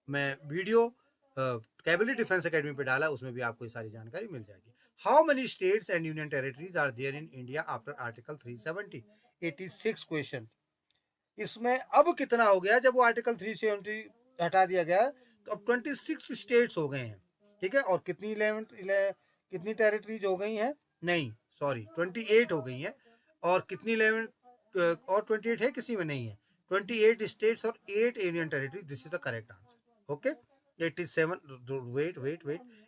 मैं वीडियो कैबिनेट डिफेंस एकेडमी पे डाला, उसमें भी आपको ये सारी जानकारी मिल जाएगी। How many states and union territories are there in India after article 370। 86 question. इसमें अब कितना हो गया जब वो आर्टिकल 370 हटा दिया गया? तो अब 26 स्टेट्स हो गए हैं, ठीक है। और कितनी टेरिटरीज हो गई हैं? नहीं सॉरी, 28 हो गई हैं। और कितनी 11 और 28 है, किसी में नहीं है। 28 स्टेट्स और 8 union territory, this is the correct answer, okay. 87, wait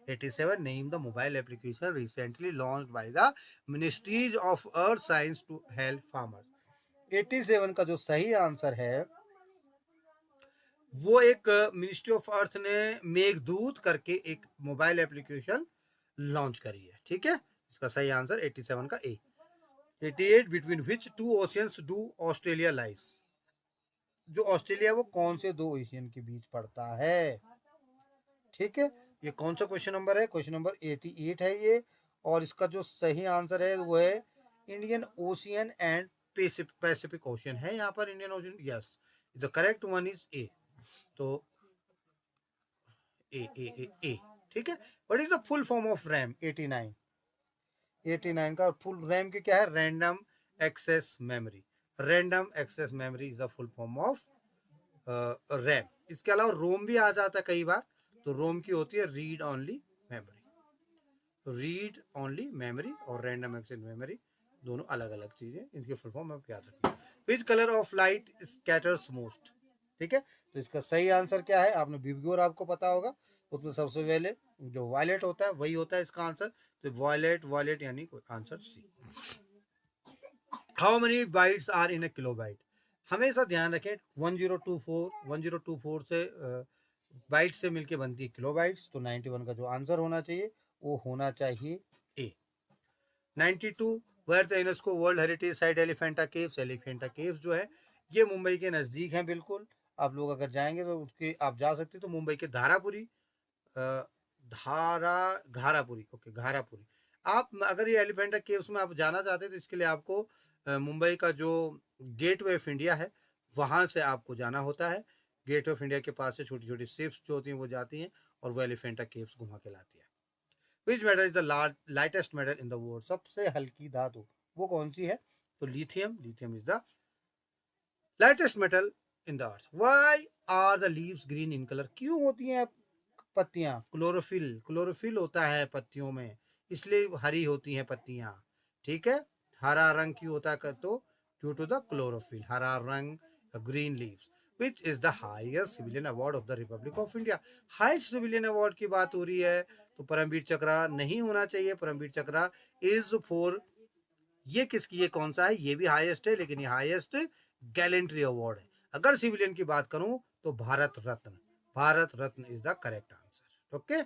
87, name the mobile application recently launched by the ministries of earth science to help farmers. 87 का जो सही आंसर है वो एक मिनिस्ट्री ऑफ अर्थ ने मेघदूत करके एक मोबाइल एप्लीकेशन लॉन्च करी है, ठीक है। इसका सही आंसर 87 का A. 88, between which two oceans do Australia lies. जो ऑस्ट्रेलिया वो कौन से दो ओशियन के बीच पड़ता है, ठीक है। ये कौन सा क्वेश्चन नंबर है? क्वेश्चन नंबर 88 है ये। और इसका जो सही आंसर है वो है Indian ocean and Pacific ocean है यहाँ पर। Indian ocean, yes, the correct one is A. तो ए, ठीक है। What is the full form of RAM? 89 का फुल रैम की क्या है? Random access memory. Random access memory is the full form of RAM. इसके अलावा रोम भी आ जाता है कई बार, तो रोम की होती है read only memory. Read only memory और रैंडम एक्सेस मेमोरी दोनों अलग अलग चीजें, इनकी फुल फॉर्म आप याद रखें। Which colour of light scatters most, ठीक है। तो इसका सही आंसर क्या है, आपने बिब्योर आपको पता होगा, उसमें सबसे पहले जो वायलेट होता है वही होता है इसका आंसर, तो वायलेट वायलेट यानी answer C. How many bytes are in a kilobyte, हमेशा ध्यान रखें 1024 से बाइट से मिलके बनती है किलोबाइट्स, तो 91 का जो आंसर होना चाहिए वो होना चाहिए A. 92 where the UNESCO world heritage site Elephanta Caves, Elephanta Caves जो है ये मुंबई के नज़दीक हैं बिल्कुल, आप लोग अगर जाएंगे तो उसके आप जा सकते, तो मुंबई के धारापुरी घारापुरी, ओके घारापुरी। आप अगर ये एलिफेंटा केव्स में आप जाना चाहते हैं तो इसके लिए आपको मुंबई का जो गेटवे ऑफ इंडिया है वहाँ से आपको जाना होता है। गेट ऑफ इंडिया के पास से छोटी छोटी शिप्स जो होती हैं वो जाती हैं और वो एलिफेंटा केव्स घुमा के लाती है। Which metal is the lightest metal in the world, सबसे हल्की धातु वो कौन सी है, तो lithium, lithium is the lightest metal in the earth. Why are the leaves green in colour, क्यों होती हैं पत्तियां, क्लोरोफिल, क्लोरोफिल होता है पत्तियों में इसलिए हरी होती हैं पत्तियां, ठीक है। हरा रंग क्यों होता है, तो ड्यू टू द क्लोरोफिल, हरा रंग, green leaves. Which is the highest civilian award of the Republic of India, highest civilian award की बात हो रही है तो परमवीर चक्र नहीं होना चाहिए, परमवीर चक्र इज फॉर, ये किसकी, ये कौन सा है, ये भी हाईएस्ट है लेकिन ये हाईएस्ट गैलेंट्री अवार्ड है। अगर सिविलियन की बात करूं तो Bharat Ratna, Bharat Ratna is the correct answer, okay.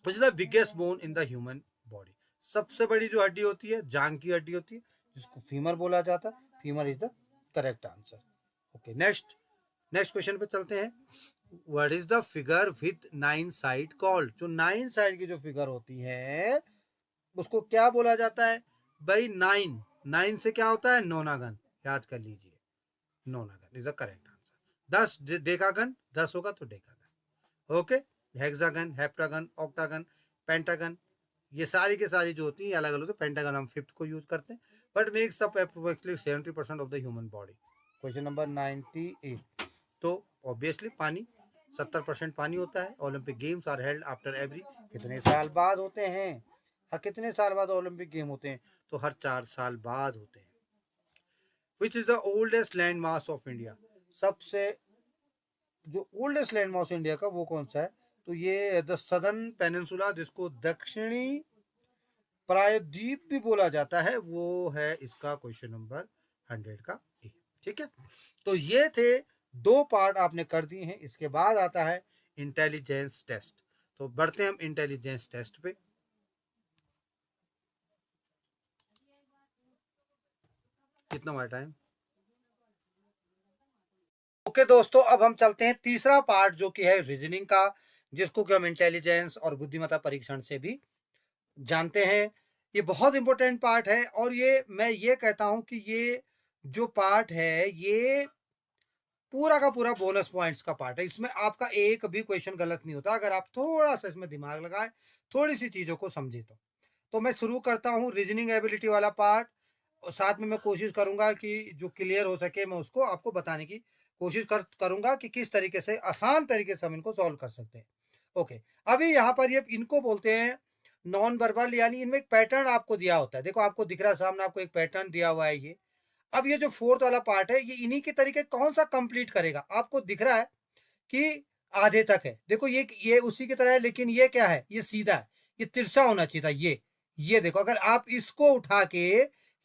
Which is the biggest bone in the human body, सबसे बड़ी जो हड्डी होती है जांग की हड्डी होती है जिसको फीमर बोला जाता है, femur is the correct answer, okay. Next question पे चलते हैं। What is the figure with 9 side called, जो 9 साइड की जो फिगर होती है उसको क्या बोला जाता है भाई, 9 से क्या होता है, नौनागन, याद कर लीजिए, nonagon is the correct answer. 10 decagon, 10 होगा तो decagon, okay. Hexagon, heptagon, octagon, pentagon, ये सारी के सारी जो होती है अलग अलग, तो पेंटागन हम 5th को यूज करते हैं, but makes up approximately 70% of the human body. Question number 98, तो ऑब्वियसली पानी, 70% पानी होता है। Olympic games are held after every, कितने साल बाद होते हैं, हर कितने साल बाद ओलंपिक गेम होते हैं, तो हर 4 साल बाद होते हैं। विच is the oldest land mass of India, सबसे जो ओल्डेस्ट लैंड मास इंडिया का वो कौन सा है, तो ये द सदर्न पेनिनसुला, जिसको दक्षिणी प्रायद्वीप भी बोला जाता है, वो है इसका क्वेश्चन नंबर 100 का ए, ठीक है। तो ये थे 2 पार्ट आपने कर दिए हैं, इसके बाद आता है इंटेलिजेंस टेस्ट, तो बढ़ते हैं हम इंटेलिजेंस टेस्ट पे। कितना हुआ टाइम, ओके दोस्तों, अब हम चलते हैं तीसरा पार्ट जो कि है रीजनिंग का, जिसको कि हम इंटेलिजेंस और बुद्धिमत्ता परीक्षण से भी जानते हैं। ये बहुत इंपॉर्टेंट पार्ट है और ये मैं ये कहता हूं कि ये जो पार्ट है ये पूरा का पूरा बोनस पॉइंट्स का पार्ट है, इसमें आपका एक भी क्वेश्चन गलत नहीं होता अगर आप थोड़ा सा इसमें दिमाग लगाए, थोड़ी सी चीजों को समझे तो मैं शुरू करता हूँ रीजनिंग एबिलिटी वाला पार्ट, और साथ में मैं कोशिश करूंगा कि जो क्लियर हो सके मैं उसको आपको बताने की कोशिश करूंगा कि किस तरीके से आसान तरीके से हम इनको सॉल्व कर सकते हैं, ओके। अभी यहाँ पर ये इनको बोलते हैं नॉन वर्बल, यानी इनमें एक पैटर्न आपको दिया होता है, देखो आपको दिख रहा है सामने, आपको एक पैटर्न दिया हुआ है ये। अब ये जो 4th वाला पार्ट है ये इन्हीं के तरीके कौन सा कंप्लीट करेगा, आपको दिख रहा है कि आधे तक है, देखो ये उसी की तरह है, लेकिन ये क्या है, ये सीधा है, ये तिरछा होना चाहिए था, ये देखो अगर आप इसको उठा के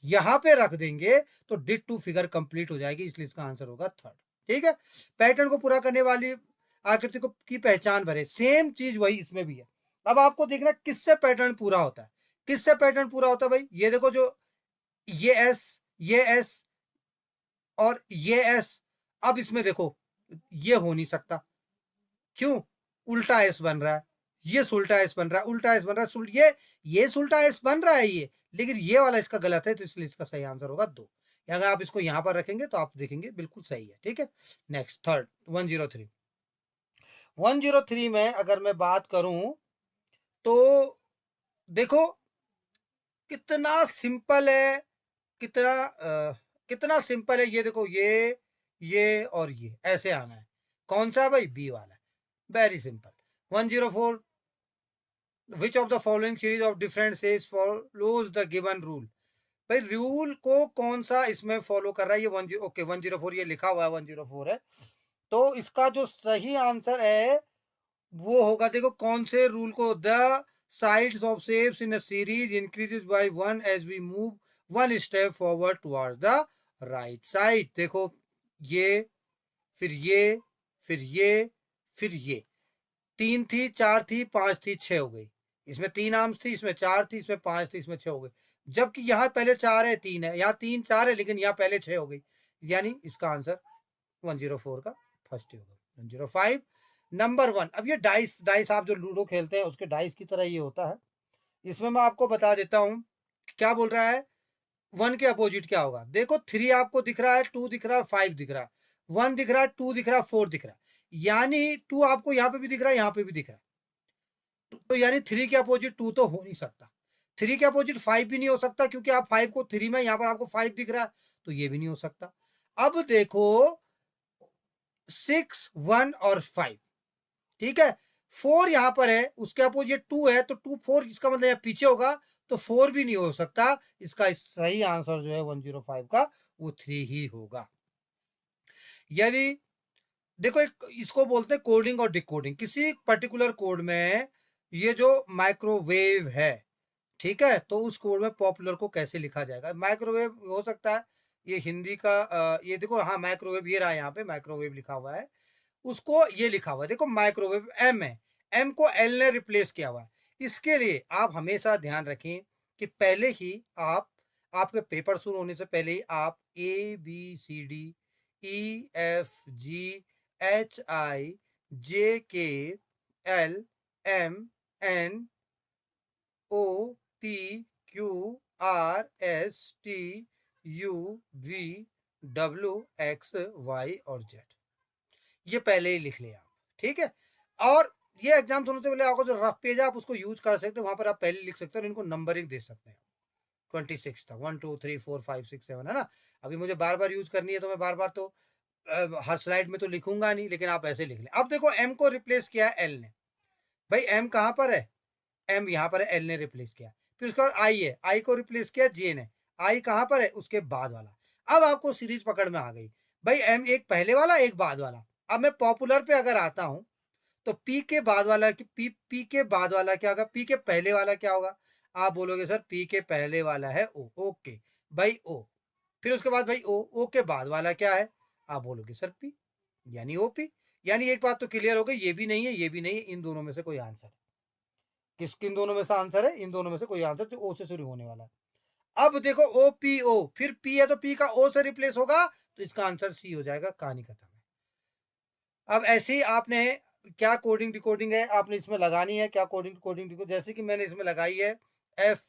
यहां पे रख देंगे तो डिट टू फिगर कंप्लीट हो जाएगी, इसलिए इसका आंसर होगा 3rd, ठीक है। पैटर्न को पूरा करने वाली आकृति को की पहचान भरे, सेम चीज वही इसमें भी है। अब आपको देखना किससे पैटर्न पूरा होता है, किससे पैटर्न पूरा होता है भाई, ये देखो जो ये एस और ये एस, अब इसमें देखो ये हो नहीं सकता, क्यों, उल्टा एस बन रहा है, ये सुल्टा एस बन रहा है, उल्टा एस बन रहा है, ये सुल्टा एस बन रहा है ये, लेकिन ये वाला इसका गलत है, तो इसलिए इसका सही आंसर होगा 2। अगर आप इसको यहां पर रखेंगे तो आप देखेंगे बिल्कुल सही है, ठीक है। नेक्स्ट थर्ड 103 में अगर मैं बात करूं तो देखो कितना सिंपल है, कितना सिंपल है, ये देखो ये और ये ऐसे आना है, कौन सा भाई, बी वाला है। Very simple. 104, which of the following series of different says follows the given rule. भाई रूल को कौन सा इसमें फॉलो कर रहा है? ये 104 ये लिखा हुआ है 104 है. तो इसका जो सही आंसर है वो होगा, देखो कौन से रूल को, the sides of shapes in a series increases by 1 as we move 1 step forward towards the right side. देखो ये, फिर ये, फिर ये, फिर ये 3 थी, 4 थी, 5 थी, 6 हो गई. इसमें 3 आर्म्स थी, इसमें 4 थी, इसमें 5 थी, इसमें 6 हो गई. जबकि यहाँ पहले 4 है, 3 है, यहाँ 3 4 है, लेकिन यहाँ पहले 6 हो गई. यानी इसका आंसर 104 का फर्स्ट ही होगा. 105 नंबर 1. अब ये डाइस, डाइस आप जो लूडो खेलते हैं उसके डाइस की तरह ये होता है. इसमें मैं आपको बता देता हूं क्या बोल रहा है. 1 के अपोजिट क्या होगा? देखो 3 आपको दिख रहा है, 2 दिख रहा है, 5 दिख रहा है, 1 दिख रहा है, 2 दिख रहा है, 4 दिख रहा है. यानी 2 आपको यहाँ पे भी दिख रहा है, यहाँ पे भी दिख रहा है. तो यानी 3 के अपोजिट 2 तो हो नहीं सकता. 3 के अपोजिट 5 भी नहीं हो सकता, क्योंकि आप 5 को 3 में, यहाँ पर आपको 5 दिख रहा है, तो ये भी नहीं हो सकता. अब देखो 6 1 और 5, ठीक है. 4 यहां पर है, उसके अपोजिट 2 है, तो 2 4 इसका मतलब यहाँ पीछे होगा, तो 4 भी नहीं हो सकता. इसका सही आंसर जो है 105 का वो 3 ही होगा. यदि देखो एक इसको बोलते हैं कोडिंग और डिकोडिंग. किसी पर्टिकुलर कोड में ये जो माइक्रोवेव है, ठीक है, तो उस कोड में पॉपुलर को कैसे लिखा जाएगा? माइक्रोवेव हो सकता है ये हिंदी का, ये देखो, हाँ माइक्रोवेव ये रहा, यहाँ पे माइक्रोवेव लिखा हुआ है, उसको ये लिखा हुआ है, देखो माइक्रोवेव एम है, एम को एल ने रिप्लेस किया हुआ है. इसके लिए आप हमेशा ध्यान रखें कि पहले ही आप, आपके पेपर शुरू होने से पहले ही आप ABCDEFGHIJKLMNOPQRSTUV और जेड ये पहले ही लिख ले आप, ठीक है. और ये एग्जाम होने से पहले आपको जो रफ पेज है आप उसको यूज कर सकते हो, वहां पर आप पहले लिख सकते हो और इनको नंबरिंग दे सकते हैं. 26 था, 1 2 3 4 5 6 7 है ना. अभी मुझे बार बार यूज करनी है तो मैं बार बार तो हर स्लाइड में तो लिखूंगा नहीं, लेकिन आप ऐसे लिख लें. अब देखो एम को रिप्लेस किया है एल ने. भाई एम कहां पर है? एम यहां पर है, एल ने रिप्लेस किया. फिर उसके बाद आई है, आई को रिप्लेस किया जे ने. आई कहां पर है? उसके बाद वाला. अब आपको सीरीज पकड़ में आ गई. भाई एम एक पहले वाला, एक बाद वाला. अब मैं पॉपुलर पे अगर आता हूं तो पी के बाद वाला, पी के बाद वाला क्या होगा? पी के पहले वाला क्या होगा? आप बोलोगे सर पी के पहले वाला है ओ. ओके भाई ओ. फिर उसके बाद भाई ओ, ओ के बाद वाला क्या है? आप बोलोगे सर पी, यानी ओपी. यानी एक बात तो क्लियर हो गई, ये भी नहीं है, ये भी नहीं है, इन दोनों में से कोई आंसर है. किन दोनों में से आंसर है? इन दोनों में से कोई आंसर जो ओ से शुरू होने वाला है. अब देखो ओ पी ओ, फिर पी है तो पी का ओ से रिप्लेस होगा, तो इसका आंसर सी हो जाएगा. कहानी खत्म है. अब ऐसे ही आपने क्या कोडिंग डिकोडिंग है आपने इसमें लगानी है. क्या कोडिंग कोडिंग डिकोडिंग, जैसे कि मैंने इसमें लगाई है एफ,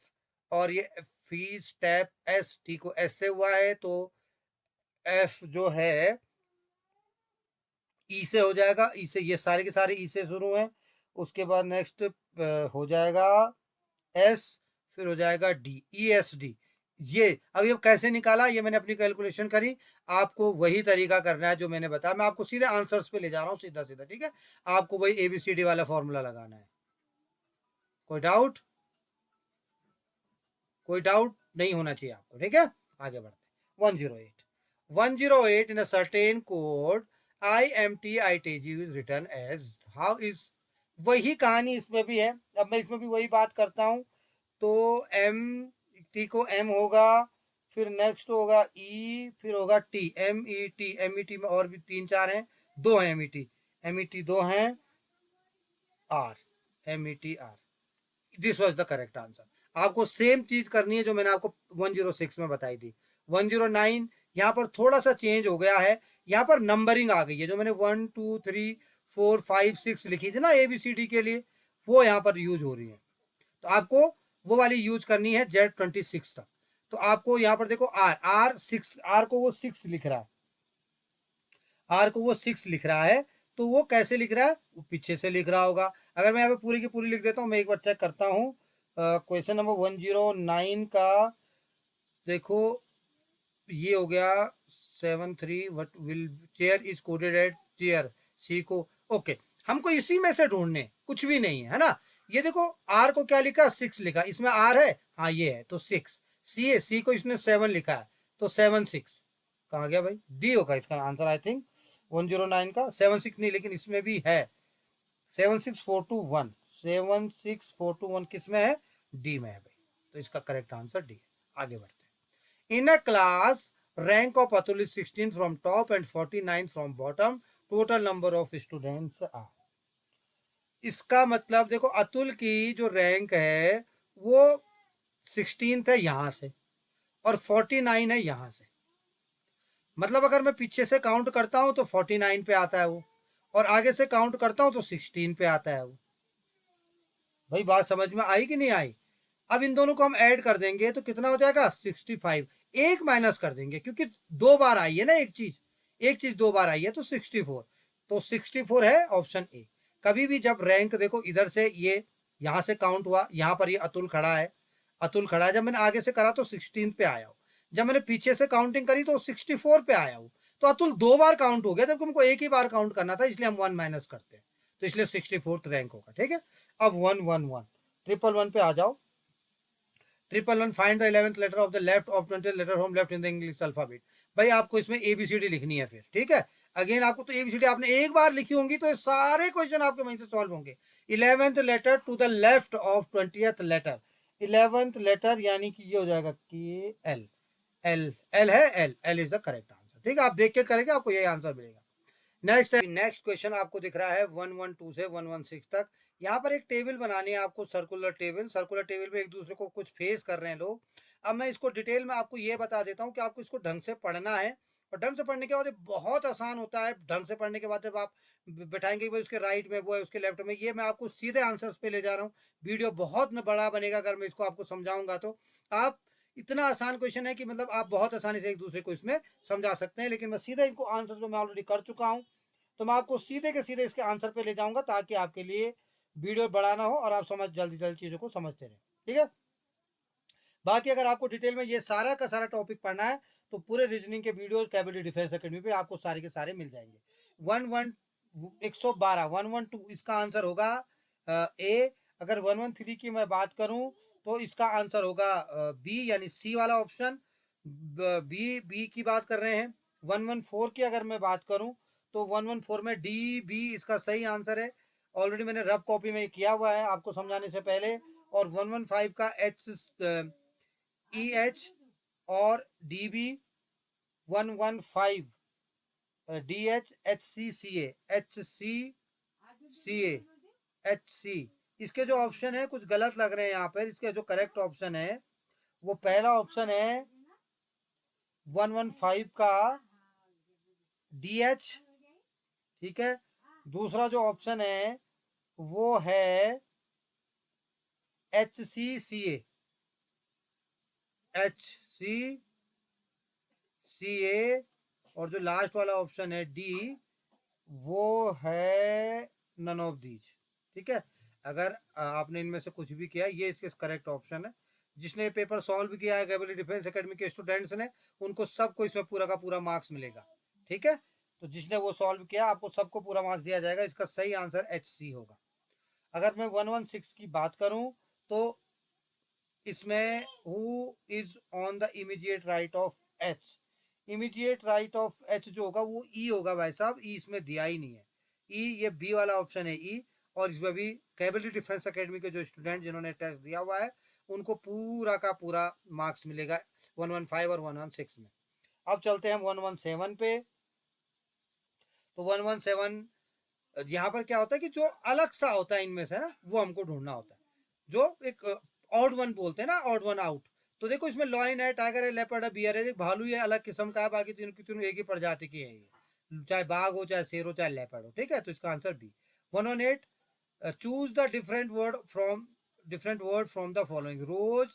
और ये फी स्टेप एस, टी को एस से हुआ है, तो एफ जो है ई से हो जाएगा. ई से, ये सारे के सारे ई से शुरू हैं. उसके बाद नेक्स्ट हो जाएगा एस, फिर हो जाएगा डी, ई एस डी. ये अब ये कैसे निकाला, ये मैंने अपनी कैलकुलेशन करी. आपको वही तरीका करना है जो मैंने बताया. मैं आपको सीधे आंसर्स पे ले जा रहा हूँ, सीधा सीधा, ठीक है. आपको वही एबीसीडी वाला फॉर्मूला लगाना है. कोई डाउट? कोई डाउट नहीं होना चाहिए आपको, ठीक है. आगे बढ़ते हैं. 108 in a certain code IMTITG is written as how is. वही कहानी इसमें भी है. अब मैं इसमें भी वही बात करता हूं. तो एम टी को एम होगा, फिर नेक्स्ट होगा ई, फिर होगा T, M E T. M E T में और भी 3 4 हैं, 2 हैं M E T. M E T 2 हैं, R, M E T R. This was the correct answer. आपको सेम चीज करनी है जो मैंने आपको 106 में बताई थी. 109 यहाँ पर थोड़ा सा चेंज हो गया है. यहाँ पर नंबरिंग आ गई है, जो मैंने 1 2 3 4 5 6 लिखी थी ना एबीसीडी के लिए, वो यहाँ पर यूज हो रही है. तो आपको वो वाली यूज करनी है Z26 तक. तो आपको यहाँ पर देखो आर 6, आर को वो 6 लिख रहा है, आर को वो 6 लिख रहा है. तो वो कैसे लिख रहा है? वो पीछे से लिख रहा होगा. अगर मैं यहाँ पे पूरी की पूरी लिख देता हूँ, मैं एक बार चेक करता हूँ. क्वेश्चन नंबर 109 का देखो, ये हो गया 7 3. What will chair is coded at chair, C को. ओके, हमको इसी में से ढूंढने, कुछ भी नहीं है ना। ये देखो आर को क्या लिखा, 6 लिखा, इसमें आर है, हाँ ये है तो 6। सी है, सी को इसने 7 लिखा है तो 7 6 कहाँ गया भाई, डी होगा इसका आंसर आई थिंक 109 का। 7 6 नहीं, लेकिन इसमें भी है 76421, 76421 किस में है, डी में है भाई, तो इसका करेक्ट आंसर डी है। आगे बढ़ते हैं। In a class rank of Atul is 16 from top and 49 from bottom, total number of students are. इसका मतलब देखो अतुल की जो रैंक है वो 16th है यहां से और 49 है यहां से, मतलब अगर मैं पीछे से काउंट करता हूं तो 49 पे आता है वो, और आगे से काउंट करता हूं तो 16 पे आता है वो। भाई बात समझ में आई कि नहीं आई। अब इन दोनों को हम ऐड कर देंगे तो कितना हो जाएगा 65, एक माइनस कर देंगे क्योंकि दो बार आई है ना एक चीज दो बार आई है तो 64, तो 64 है ऑप्शन ए। कभी भी जब रैंक देखो इधर से ये यहां से काउंट हुआ, यहां पर ये अतुल खड़ा है, अतुल खड़ा है, जब मैंने आगे से करा तो 16 पे आया हो, जब मैंने पीछे से काउंटिंग करी तो 64 पे आया हो, तो अतुल दो बार काउंट हो गया, जबकि हमको एक ही बार काउंट करना था, इसलिए हम 1 माइनस करते हैं, तो इसलिए 64th रैंक होगा। ठीक है, अब 111 111 पे आ जाओ। 111 find the 11th letter of the left of 20th letter home left in the English alphabet. भाई आपको इसमें एबीसीडी लिखनी है फिर, ठीक है। अगेन आपको तो एबीसीडी आपने एक बार लिखी होंगी तो ये सारे क्वेश्चन आपके वहीं से सॉल्व होंगे। 11th letter to the left of 20th letter, 11th letter यानी कि ये हो जाएगा के एल, एल एल है, L L is the correct answer. ठीक है, आप देख के करेंगे आपको यही आंसर मिलेगा। नेक्स्ट क्वेश्चन आपको दिख रहा है 112 से 116 तक। यहाँ पर एक टेबल बनानी है आपको, सर्कुलर टेबल में एक दूसरे को कुछ फेस कर रहे हैं लोग। अब मैं इसको डिटेल में आपको ये बता देता हूँ कि आपको इसको ढंग से पढ़ना है, और ढंग से पढ़ने के बाद बहुत आसान होता है। ढंग से पढ़ने के बाद जब आप बैठाएंगे भाई उसके राइट में वो है, उसके लेफ्ट में ये, मैं आपको सीधे आंसर्स पे ले जा रहा हूँ। वीडियो बहुत बड़ा बनेगा अगर मैं इसको आपको समझाऊंगा तो। आप इतना आसान क्वेश्चन है कि मतलब आप बहुत आसानी से एक दूसरे को इसमें समझा सकते हैं, लेकिन मैं सीधे इनको आंसर जो मैं ऑलरेडी कर चुका हूँ, तो मैं आपको सीधे के सीधे इसके आंसर पे ले जाऊंगा ताकि आपके लिए वीडियो बड़ा ना हो और आप जल्दी जल्दी चीजों को समझते रहें। ठीक है, बाकी अगर आपको डिटेल में ये सारा का सारा टॉपिक पढ़ना है तो पूरे रीजनिंग के वीडियो कैबिलिटी डिफेंस अकेडमी पे आपको सारे के सारे मिल जाएंगे। 112 इसका आंसर होगा ए। अगर 113 की मैं बात करूं तो इसका आंसर होगा बी, यानी सी वाला ऑप्शन, बी की बात कर रहे हैं। 114 की अगर मैं बात करूं तो 114 में डी बी इसका सही आंसर है। ऑलरेडी मैंने रफ कॉपी में किया हुआ है आपको समझाने से पहले। और 115 का एच ई एच और D B, 115 D H H C C H C C H C. इसके जो ऑप्शन है कुछ गलत लग रहे हैं यहाँ पर। इसके जो करेक्ट ऑप्शन है वो पहला ऑप्शन है 115 का डी एच, ठीक है। दूसरा जो ऑप्शन है वो है एच सी सी ए, और जो लास्ट वाला ऑप्शन है डी वो है नन ऑफ दीज। ठीक है, अगर आपने इनमें से कुछ भी किया, ये इसके करेक्ट ऑप्शन है। जिसने पेपर सॉल्व किया है कैबिलिटी डिफेंस एकेडमी के स्टूडेंट्स ने, उनको सबको इसमें पूरा का पूरा मार्क्स मिलेगा। ठीक है, तो जिसने वो सॉल्व किया आपको सबको पूरा मार्क्स दिया जाएगा। इसका सही आंसर एच सी होगा। अगर मैं 116 की बात करूं तो इसमें who is on the immediate right of H, immediate right of H जो होगा वो ई होगा भाई साहब। ई इसमें दिया ही नहीं है, ई ये बी वाला ऑप्शन है ई। और इसमें भी कैबिलिटी डिफेंस एकेडमी के जो स्टूडेंट जिन्होंने टेस्ट दिया हुआ है उनको पूरा का पूरा मार्क्स मिलेगा 115 और 116 में। अब चलते हैं 117 पे। तो 117 यहाँ पर क्या होता है कि जो अलग सा होता है इनमें से ना वो हमको ढूंढना होता है, जो एक ऑड वन बोलते हैं ना, ऑड वन आउट। तो देखो इसमें लॉयन है, टाइगर है, लेपर्ड है, बियर है, भालू ये अलग किस्म का है, बाकी तीनों की तीनों एक ही प्रजाति की है ये, चाहे बाघ हो, चाहे शेर हो, चाहे लेपर्ड हो। ठीक है, तो इसका answer B. 118 choose the different word from the following, rose,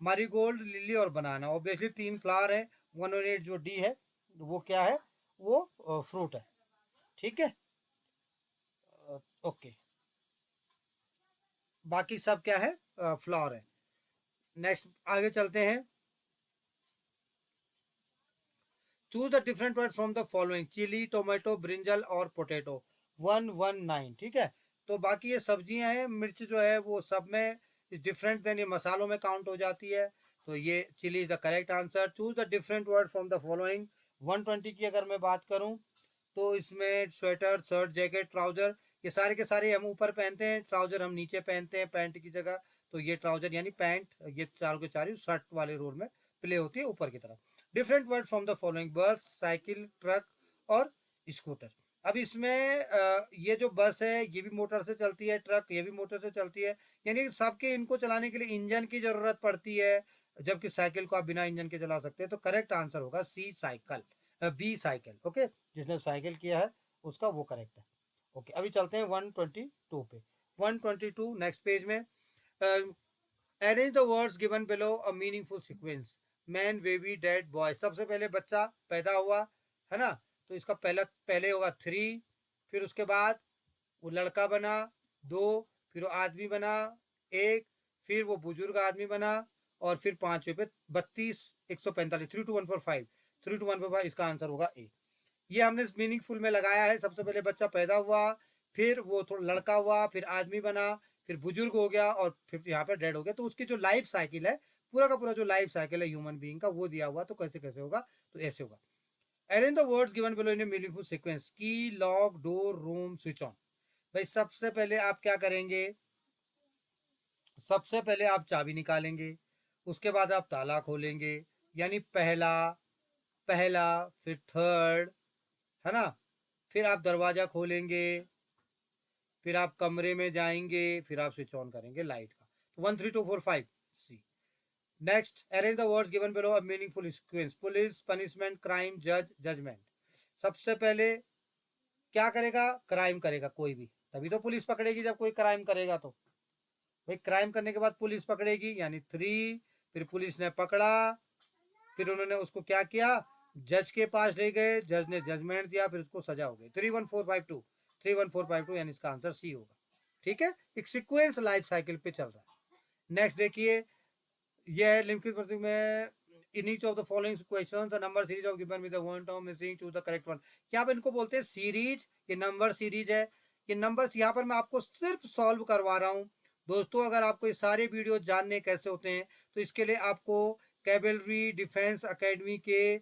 marigold, lily और बनाना। ऑब्वियसली 3 फ्लावर है। 118 जो डी है वो क्या है, वो फ्रूट है। ठीक है, ओके, बाकी सब क्या है, फ्लावर है। नेक्स्ट आगे चलते हैं। Choose the different word from the following, chili, tomato, brinjal और पोटैटो। 119, ठीक है। तो बाकी ये सब्जियां हैं, मिर्च जो है वो सब में डिफरेंट देन ये मसालों में काउंट हो जाती है। तो ये chili is the correct answer. Choose the different word from the following. 120 की अगर मैं बात करूं तो इसमें स्वेटर, शर्ट, जैकेट, ट्राउजर, ये सारे के सारे हम ऊपर पहनते हैं, ट्राउजर हम नीचे पहनते हैं पैंट की जगह। तो ये ट्राउजर यानी पैंट, ये चारों के चार शर्ट वाले रोल में प्ले होती है ऊपर की तरफ। Different word from the following. बस, साइकिल, ट्रक और स्कूटर। अब इसमें ये जो बस है ये भी मोटर से चलती है, ट्रक ये भी मोटर से चलती है, यानी सबके इनको चलाने के लिए इंजन की जरूरत पड़ती है, जबकि साइकिल को आप बिना इंजन के चला सकते हैं। तो करेक्ट आंसर होगा सी साइकिल, बी साइकिल। ओके, जिसने साइकिल किया है उसका वो करेक्ट है। ओके, अभी चलते हैं 122 पे। 122 नेक्स्ट पेज में। Arrange the words given below a meaningful sequence. Man, baby, dead, boy. सबसे पहले बच्चा पैदा हुआ है ना, तो इसका पहले होगा 3, फिर उसके बाद वो लड़का बना 2, फिर वो आदमी बना 1, फिर वो बुजुर्ग आदमी बना, और फिर 5वें पे 32, 145, 3 2 1 4 5, 3 2 1 4 5, इसका आंसर होगा ए। ये हमने मीनिंगफुल में लगाया है। सबसे पहले बच्चा पैदा हुआ, फिर वो थोड़ा लड़का हुआ, फिर आदमी बना, फिर बुजुर्ग हो गया, और फिर यहाँ पे डेड हो गया। तो उसकी जो लाइफ साइकिल है, पूरा का पूरा जो लाइफ साइकिल है ह्यूमन बीइंग का, वो दिया हुआ। तो कैसे कैसे होगा, तो ऐसे होगा। Arrange the words given below in a meaningful sequence. Key, lock, door, room, switch on. भाई सबसे पहले आप क्या करेंगे, सबसे पहले आप चाबी निकालेंगे, उसके बाद आप ताला खोलेंगे, यानी पहला पहला, फिर थर्ड, है ना, फिर आप दरवाजा खोलेंगे, फिर आप कमरे में जाएंगे, फिर आप स्विच ऑन करेंगे लाइट का। तो 1 3 2 4 5 C. Next, arrange the words given below a meaningful sequence. Police, punishment, crime, जज, जजमेंट। सबसे पहले क्या करेगा, क्राइम करेगा कोई भी, तभी तो पुलिस पकड़ेगी जब कोई क्राइम करेगा। तो भाई क्राइम करने के बाद पुलिस पकड़ेगी, यानी 3, फिर पुलिस ने पकड़ा, फिर उन्होंने उसको क्या किया, जज के पास ले गए, जज ने जजमेंट दिया, फिर उसको सजा हो गई। 31452, 31452, यानी इसका आंसर सी होगा। ठीक है, एक सीक्वेंस लाइफ साइकिल पे चल रहा है। नेक्स्ट देखिए, यह है लिम्कित प्रतीक में। In each of the following questions a number series of given with the one term missing, choose the correct one. यहाँ पे इनको बोलते हैं सीरीज, ये नंबर सीरीज है। ये नंबर्स यहाँ पर मैं आपको सिर्फ सॉल्व करवा रहा हूँ दोस्तों। अगर आपको ये सारे वीडियो जानने कैसे होते हैं, तो इसके लिए आपको कैवेलरी डिफेंस अकेडमी के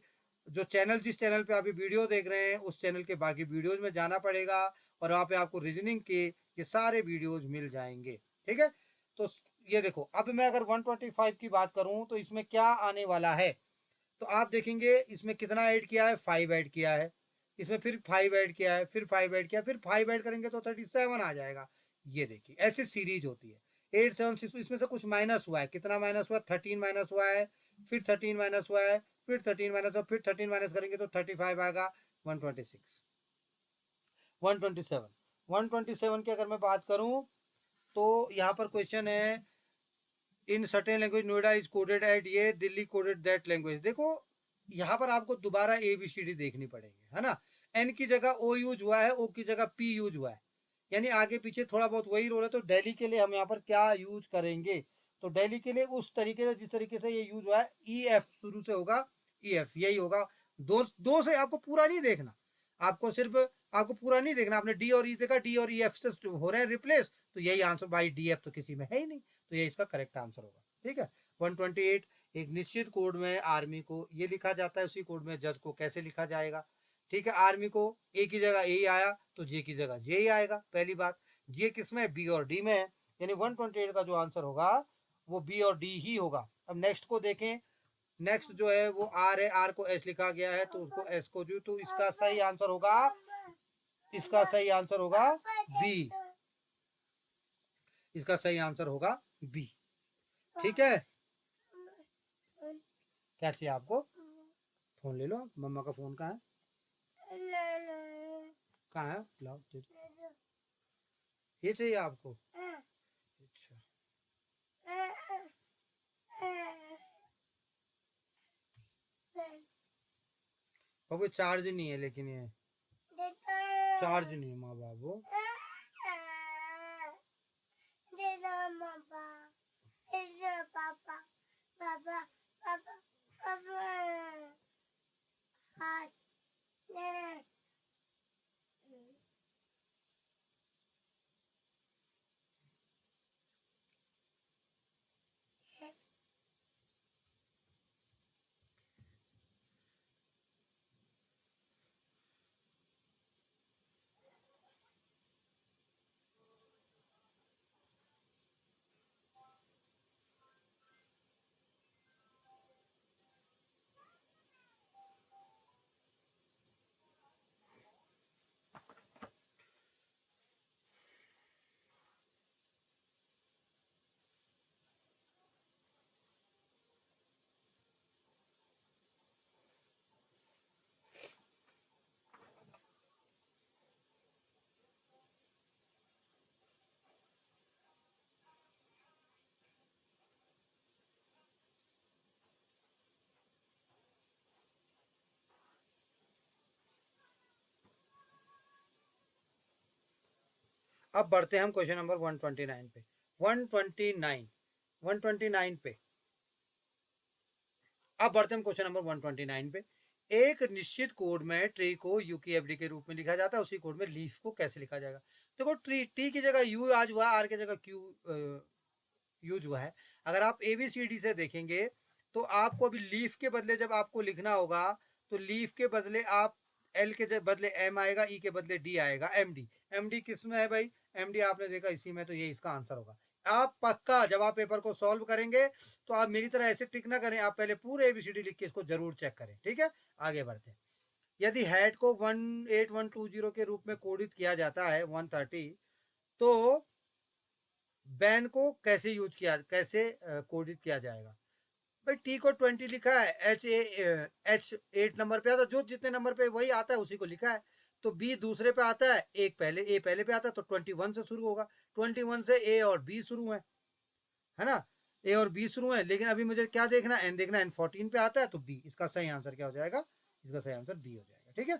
जो चैनल, जिस चैनल पे आप ये वीडियो देख रहे हैं, उस चैनल के बाकी वीडियोज में जाना पड़ेगा, और वहाँ पे आपको रीजनिंग के ये सारे वीडियोज मिल जाएंगे। ठीक है, तो ये देखो, अब मैं अगर 125 की बात करूं तो इसमें क्या आने वाला है, तो आप देखेंगे इसमें कितना ऐड किया है, 5 ऐड किया है, इसमें फिर 5 ऐड किया है, फिर 5 ऐड किया, फिर 5 ऐड करेंगे तो 37 आ जाएगा। ये देखिए ऐसी सीरीज होती है। 8 7 6, इसमें से कुछ माइनस हुआ है, कितना माइनस हुआ, 13 माइनस हुआ है, फिर 13 माइनस हुआ है, फिर 13 माइनस हुआ, फिर 13 माइनस करेंगे तो 35 आएगा। 126, 127, 127 की अगर मैं बात करूं तो यहाँ पर क्वेश्चन है, in certain language Noida is coded at ये, दिल्ली कोडेड दैट लैंग्वेज। देखो यहाँ पर आपको दोबारा ABCD देखनी पड़ेगी, है ना। एन की जगह ओ यूज हुआ है, ओ की जगह पी यूज हुआ है, यानी आगे पीछे थोड़ा बहुत वही रोल है। तो दिल्ली के लिए हम यहाँ पर क्या यूज करेंगे, तो दिल्ली के लिए उस तरीके से जिस तरीके से ये यूज हुआ है, EF शुरू से होगा, EF यही होगा। दो से आपको पूरा नहीं देखना, आपको पूरा नहीं देखना। आपने डी और ई देखा, डी और EF से हो रहे हैं रिप्लेस, तो यही आंसर, भाई DF तो किसी में है ही नहीं, तो ये इसका करेक्ट आंसर होगा। ठीक है, 128, एक निश्चित कोड में आर्मी को ये लिखा जाता है, उसी कोड में जज को कैसे लिखा जाएगा। ठीक है, आर्मी को ए की जगह ए आया तो जे की जगह जे ही आएगा। पहली बात, जे किसमें, बी और डी में है, यानी 128 का जो आंसर होगा वो बी और डी ही होगा। अब नेक्स्ट को देखें, नेक्स्ट जो है वो आर है, आर को एस लिखा गया है, तो उसको एस को जो, तो इसका सही आंसर होगा, इसका सही आंसर होगा बी, इसका सही आंसर होगा बी। ठीक है, क्या चाहिए आपको, फोन ले लो, मम्मा का फोन कहाँ है, कहाँ है, लाओ, ये चाहिए आपको, अच्छा, बाबू चार्ज नहीं है, लेकिन ये चार्ज नहीं है माँ बाबू, पापा पापा पापा पापा अब बढ़ते हैं हम क्वेश्चन नंबर 129 पे। 129 पे अब बढ़ते हैं हम क्वेश्चन नंबर 129 पे। एक निश्चित कोड में ट्री को यू की एफ डी के रूप में लिखा जाता है, उसी कोड में लीफ को कैसे लिखा जाएगा। देखो ट्री टी की जगह यू आज हुआ, आर की जगह क्यू यूज हुआ है। अगर आप ए बी सी डी से देखेंगे तो आपको अभी लीफ के बदले जब आपको लिखना होगा तो लीफ के बदले आप एल के बदले एम आएगा, ई के बदले डी आएगा, एम डी। एम डी किस में है भाई, एम डी आपने देखा इसी में, तो ये इसका आंसर होगा। आप पक्का जब आप पेपर को सॉल्व करेंगे तो आप मेरी तरह ऐसे टिक ना करें, आप पहले पूरे एबीसीडी लिख के इसको जरूर चेक करें, ठीक है। आगे बढ़ते हैं। यदि हैट को 18120 के रूप में कोडित किया जाता है 130, तो बैन को कैसे कोडित किया जाएगा। भाई टी को 20 लिखा है, एच 8 नंबर पे आता है, जो जितने नंबर पे वही आता है उसी को लिखा है। तो बी दूसरे पे आता है, ए पहले पे आता है, तो 21 से शुरू होगा। 21 से ए और बी शुरू है ना, ए और बी शुरू है। लेकिन अभी मुझे क्या देखना है, एन देखना है, एन 14 पे आता है, तो बी। इसका सही आंसर क्या हो जाएगा, इसका सही आंसर बी हो जाएगा, ठीक है।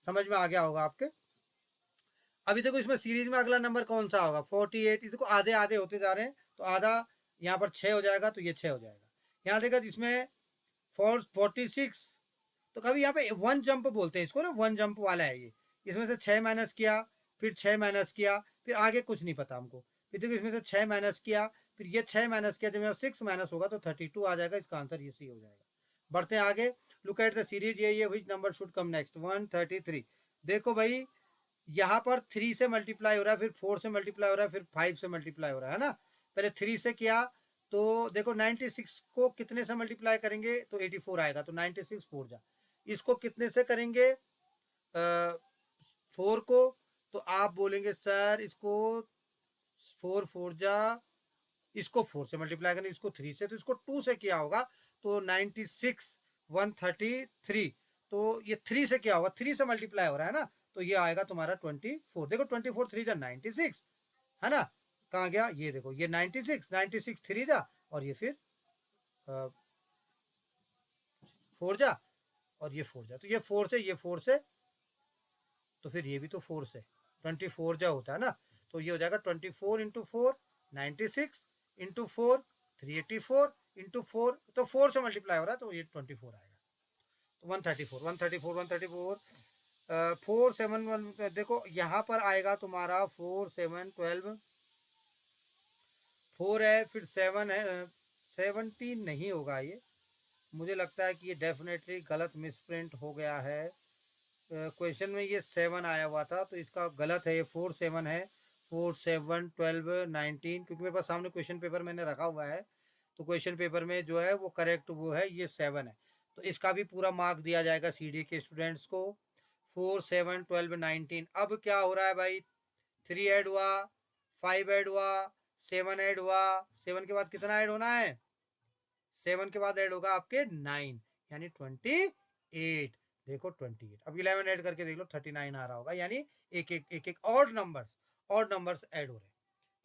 समझ में आ गया होगा आपके। अभी देखो इसमें सीरीज में अगला नंबर कौन सा होगा, 48। इसको आधे आधे होते जा रहे हैं, तो आधा यहाँ पर 6 हो जाएगा, तो ये 6 हो जाएगा। यहाँ देखा इसमें 46, तो कभी यहाँ पे वन जंप बोलते हैं इसको ना, वन जंप वाला है ये। इसमें से 6 माइनस किया, फिर 6 माइनस किया, फिर आगे कुछ नहीं पता हमको। फिर देखो इसमें से 6 माइनस किया, फिर ये 6 माइनस किया, जब यहाँ 6 माइनस होगा तो 32 आ जाएगा। इसका आंसर ये सी हो जाएगा। बढ़ते हैं आगे। लुक एट द सीरीज, ये which number should come next. 133। देखो भाई यहाँ पर 3 से मल्टीप्लाई हो रहा है, फिर 4 से मल्टीप्लाई हो रहा है, फिर 5 से मल्टीप्लाई हो रहा है ना। पहले 3 से किया तो देखो 96 को कितने से मल्टीप्लाई करेंगे तो 84 आएगा, तो 96 4 जा। इसको कितने से करेंगे 4 को, तो आप बोलेंगे सर इसको 4 4 जा, इसको 4 से मल्टीप्लाई करेंगे, इसको 3 से, तो इसको 2 से किया होगा, तो 96 133। तो ये 3 से क्या होगा, 3 से मल्टीप्लाई हो रहा है ना, तो ये आएगा तुम्हारा 24। देखो 24 3 जा 96 है ना। कहाँ गया ये, देखो ये 96 3 जा, और ये फिर 4 जा, और ये 4 जा, तो ये 4 से, ये 4 से, तो फिर ये भी तो 4 से 24 जा होता है ना। तो ये हो जाएगा 24 इंटू 4 96 इंटू 4 384 इंटू 4, तो 4 से मल्टीप्लाई हो रहा है, तो ये 24 आएगा। तो 134 4 7 1। देखो यहाँ पर आएगा तुम्हारा 4 7 12, 4 है, फिर 7 है, 17 नहीं होगा ये। मुझे लगता है कि ये डेफिनेटली गलत मिसप्रिंट हो गया है। क्वेश्चन में ये 7 आया हुआ था, तो इसका गलत है, ये 4 7 है। 4 7 12 19, क्योंकि मेरे पास सामने क्वेश्चन पेपर मैंने रखा हुआ है, तो क्वेश्चन पेपर में जो है वो करेक्ट वो है, ये 7 है। तो इसका भी पूरा मार्क दिया जाएगा सीडी के स्टूडेंट्स को। 4 7 12 19। अब क्या हो रहा है भाई, 3 ऐड हुआ, 5 ऐड हुआ, 7 ऐड हुआ, 7 के बाद कितना ऐड होना है, 7 के बाद ऐड होगा आपके 9, यानी 28। देखो 28। अब 11 ऐड करके देख लो, 39 आ रहा होगा, यानी एक ऑड नंबर्स ऐड हो रहे हैं,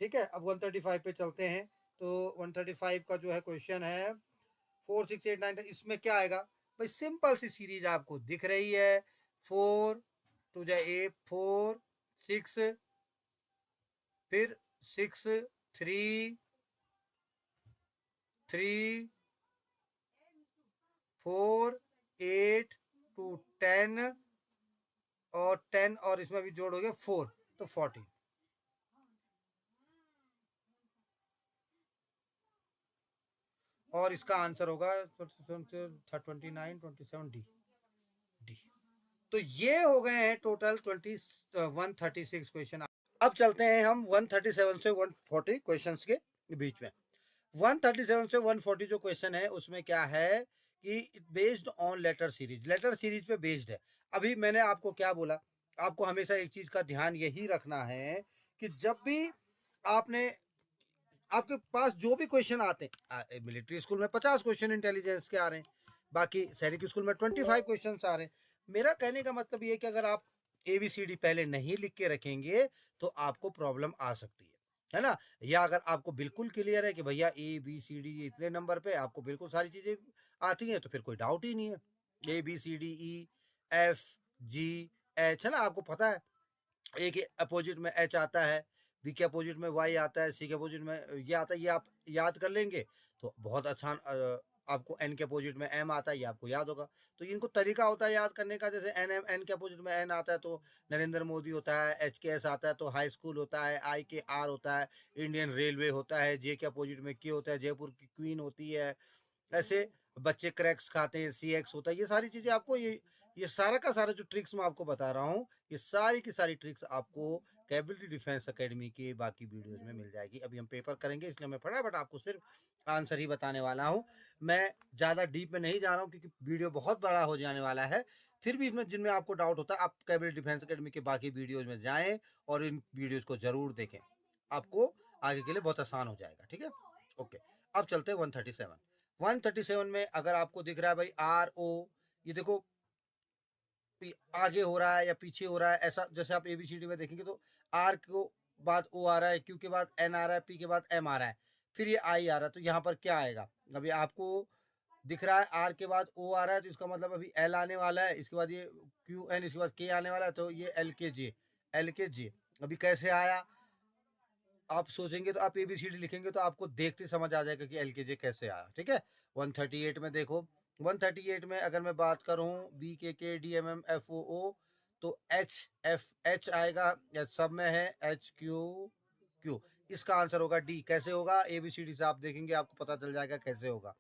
ठीक है। अब 135 पे चलते हैं। तो 135 का जो है क्वेश्चन है 4 6 8 9, इसमें क्या आएगा भाई, सिंपल सी सीरीज आपको दिख रही है। 4 2 जा 8 4 6, फिर 6 3 3 4 8 2 10, और 10, और इसमें भी जोड़ोगे 4, तो 40। और इसका आंसर होगा 29 27 डी। तो ये हो गए हैं टोटल 136 क्वेश्चन। अब चलते हैं हम 137 से 140 क्वेश्चंस के बीच में। 137 से 140 जो क्वेश्चन है उसमें क्या है कि बेस्ड ऑन लेटर सीरीज पे बेस्ड है। अभी मैंने आपको क्या बोला, आपको हमेशा एक चीज का ध्यान यही रखना है कि जब भी आपने, आपके पास जो भी क्वेश्चन आते हैं, मिलिट्री स्कूल में 50 क्वेश्चन इंटेलिजेंस के आ रहे हैं, बाकी सैनिक स्कूल में 25 क्वेश्चन आ रहे हैं। मेरा कहने का मतलब ये कि अगर आप ABCD पहले नहीं लिख के रखेंगे तो आपको प्रॉब्लम आ सकती है ना। या अगर आपको बिल्कुल क्लियर है कि भैया ABCD इतने नंबर पे आपको बिल्कुल सारी चीजें आती हैं, तो फिर कोई डाउट ही नहीं है। ABCD EFGH है ना, आपको पता है ए के अपोजिट में एच आता है, बी के अपोजिट में वाई आता है, सी के अपोजिट में ये आता है, ये आप याद कर लेंगे तो बहुत आसान। आपको एन के अपोजिट में एम आता है, ये आपको याद होगा। तो इनको तरीका होता है याद करने का, जैसे एन के अपोजिट में एन आता है तो नरेंद्र मोदी होता है, एच के एस आता है तो हाई स्कूल होता है, आई के आर होता है इंडियन रेलवे होता है, जे के अपोजिट में के होता है जयपुर की क्वीन होती है। ऐसे बच्चे क्रैक्स खाते हैं, सी एक्स होता है। ये सारी चीज़ें आपको ये सारा का सारा जो ट्रिक्स मैं आपको बता रहा हूँ, ये सारी की सारी ट्रिक्स आपको कैपेबिलिटी डिफेंस एकेडमी के बाकी वीडियोज में मिल जाएगी। अभी हम पेपर करेंगे इसलिए मैं फटाफट आपको सिर्फ आंसर ही बताने वाला हूँ। मैं ज़्यादा डीप में नहीं जा रहा हूँ क्योंकि वीडियो बहुत बड़ा हो जाने वाला है। फिर भी इसमें जिनमें आपको डाउट होता है, आप कैपेबिलिटी डिफेंस एकेडमी के बाकी वीडियोज में जाएं और इन वीडियोज को जरूर देखें, आपको आगे के लिए बहुत आसान हो जाएगा। ठीक है, ओके। अब चलते हैं 137। 137 में अगर आपको दिख रहा है भाई आर ओ, ये देखो आगे हो रहा है या पीछे हो रहा है, ऐसा जैसे आप एबीसीडी में देखेंगे तो आर को बाद ओ आ रहा है, क्यू के बाद एन आ रहा है, पी के बाद एम आ रहा है, फिर ये आई आ रहा है। तो यहाँ पर क्या आएगा? अभी आपको दिख रहा है आर के बाद ओ आ रहा है तो इसका मतलब अभी एल आने वाला है, इसके बाद ये क्यू एन, इसके बाद के आने वाला है, तो ये एल के जे, एल के जे। अभी कैसे आया आप सोचेंगे तो आप एबीसीडी लिखेंगे तो आपको देखते समझ आ जाएगा कि एल के जे कैसे आया। ठीक है, 138 में देखो, 138 में अगर मैं बात करूं B K D M M F O O, तो एच एफ एच आएगा, एच सब में है, एच क्यू क्यू। इसका आंसर होगा डी। कैसे होगा? एबीसीडी से आप देखेंगे आपको पता चल जाएगा कैसे होगा।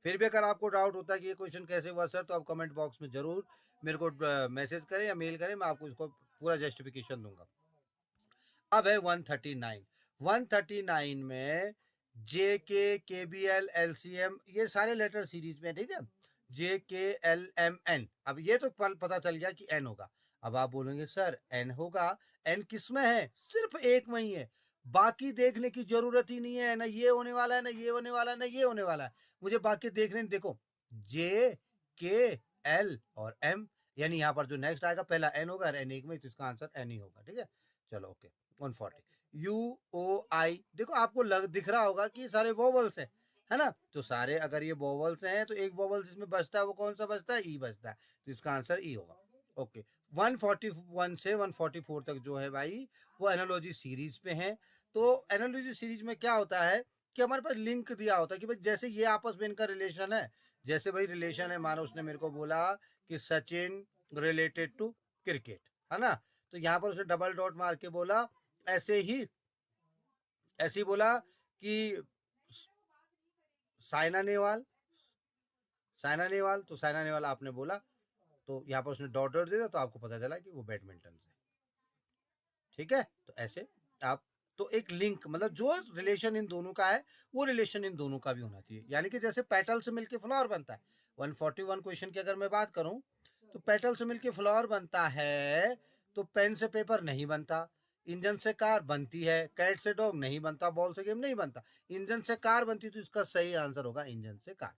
फिर भी अगर आपको डाउट होता है कि ये क्वेश्चन कैसे हुआ सर, तो आप कमेंट बॉक्स में जरूर मेरे को मैसेज करें या मेल करें, मैं आपको इसको पूरा जस्टिफिकेशन दूंगा। अब है 139। 139 में J K B L L C M, ये सारे लेटर सीरीज में। ठीक है, जे के एल एम एन। अब ये तो पता चल गया कि एन होगा। अब आप बोलेंगे सर एन होगा, एन किस में है? सिर्फ एक में ही है, बाकी देखने की जरूरत ही नहीं है। ना ये होने वाला है, ना ये होने वाला है, ना ये होने वाला है, मुझे बाकी देखने। देखो जे के एल और एम, यानी यहाँ पर जो नेक्स्ट आएगा पहला एन होगा, एन एक में, तो इसका आंसर एन ही होगा। ठीक है, चलो ओके। 140 यू ओ आई, देखो आपको दिख रहा होगा कि सारे वोवल्स हैं, है ना? तो सारे अगर ये वोवल्स हैं तो एक वोवल जिसमें बचता है वो कौन सा बचता है? ई बचता है, तो इसका आंसर ई होगा। ओके, 141 से 144 तक जो है भाई वो एनालॉजी सीरीज पे है। तो एनालॉजी सीरीज में क्या होता है कि हमारे पास लिंक दिया होता है कि भाई जैसे ये आपस में इनका रिलेशन है, जैसे भाई रिलेशन है, मानो उसने मेरे को बोला कि सचिन रिलेटेड टू क्रिकेट, है ना? तो यहाँ पर उसे डबल डॉट मार के बोला, ऐसे ही बोला कि साइना नेहवाल, साइना नेहवाल, तो साइना नेहवाल आपने बोला तो यहाँ पर उसने डॉट डॉट दिया तो आपको पता चला कि वो बैडमिंटन से। ठीक है, तो ऐसे आप, तो एक लिंक मतलब जो रिलेशन इन दोनों का है वो रिलेशन इन दोनों का भी होना चाहिए। यानी कि जैसे पेटल से मिलके फ्लावर बनता है, 141 क्वेश्चन की अगर मैं बात करूं तो पेटल से मिलके फ्लावर बनता है, तो पेन से पेपर नहीं बनता, इंजन से कार बनती है, कैट से डॉग नहीं बनता, बॉल से गेम नहीं बनता, इंजन से कार बनती, तो इसका सही आंसर होगा इंजन से कार।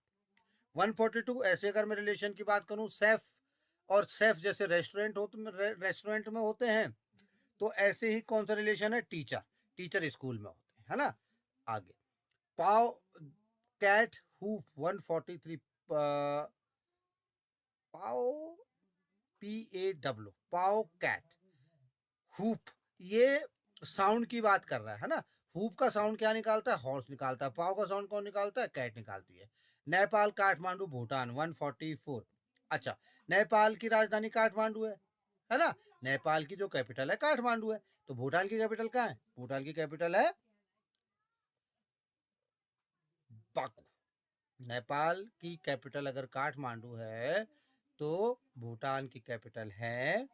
142 ऐसे अगर मैं रिलेशन की बात करूं, सेफ और सेफ जैसे रेस्टोरेंट में होते हैं, तो ऐसे ही कौन सा रिलेशन है? टीचर, टीचर स्कूल में होते हैं, है ना? आगे पाव कैट हुप 143, पाओ पी ए डब्ल्यू, पाओ कैट हुप, ये साउंड की बात कर रहा है ना? हुप का साउंड क्या निकालता है? हॉर्स निकालता है। पाव का साउंड कौन निकालता है? कैट निकालती है। नेपाल काठमांडू भूटान 144। अच्छा, नेपाल की राजधानी काठमांडू है ना? नेपाल की जो कैपिटल है काठमांडू है, तो भूटान की कैपिटल कहाँ है? भूटान की कैपिटल है बाकू। नेपाल की कैपिटल अगर काठमांडू है तो भूटान की कैपिटल है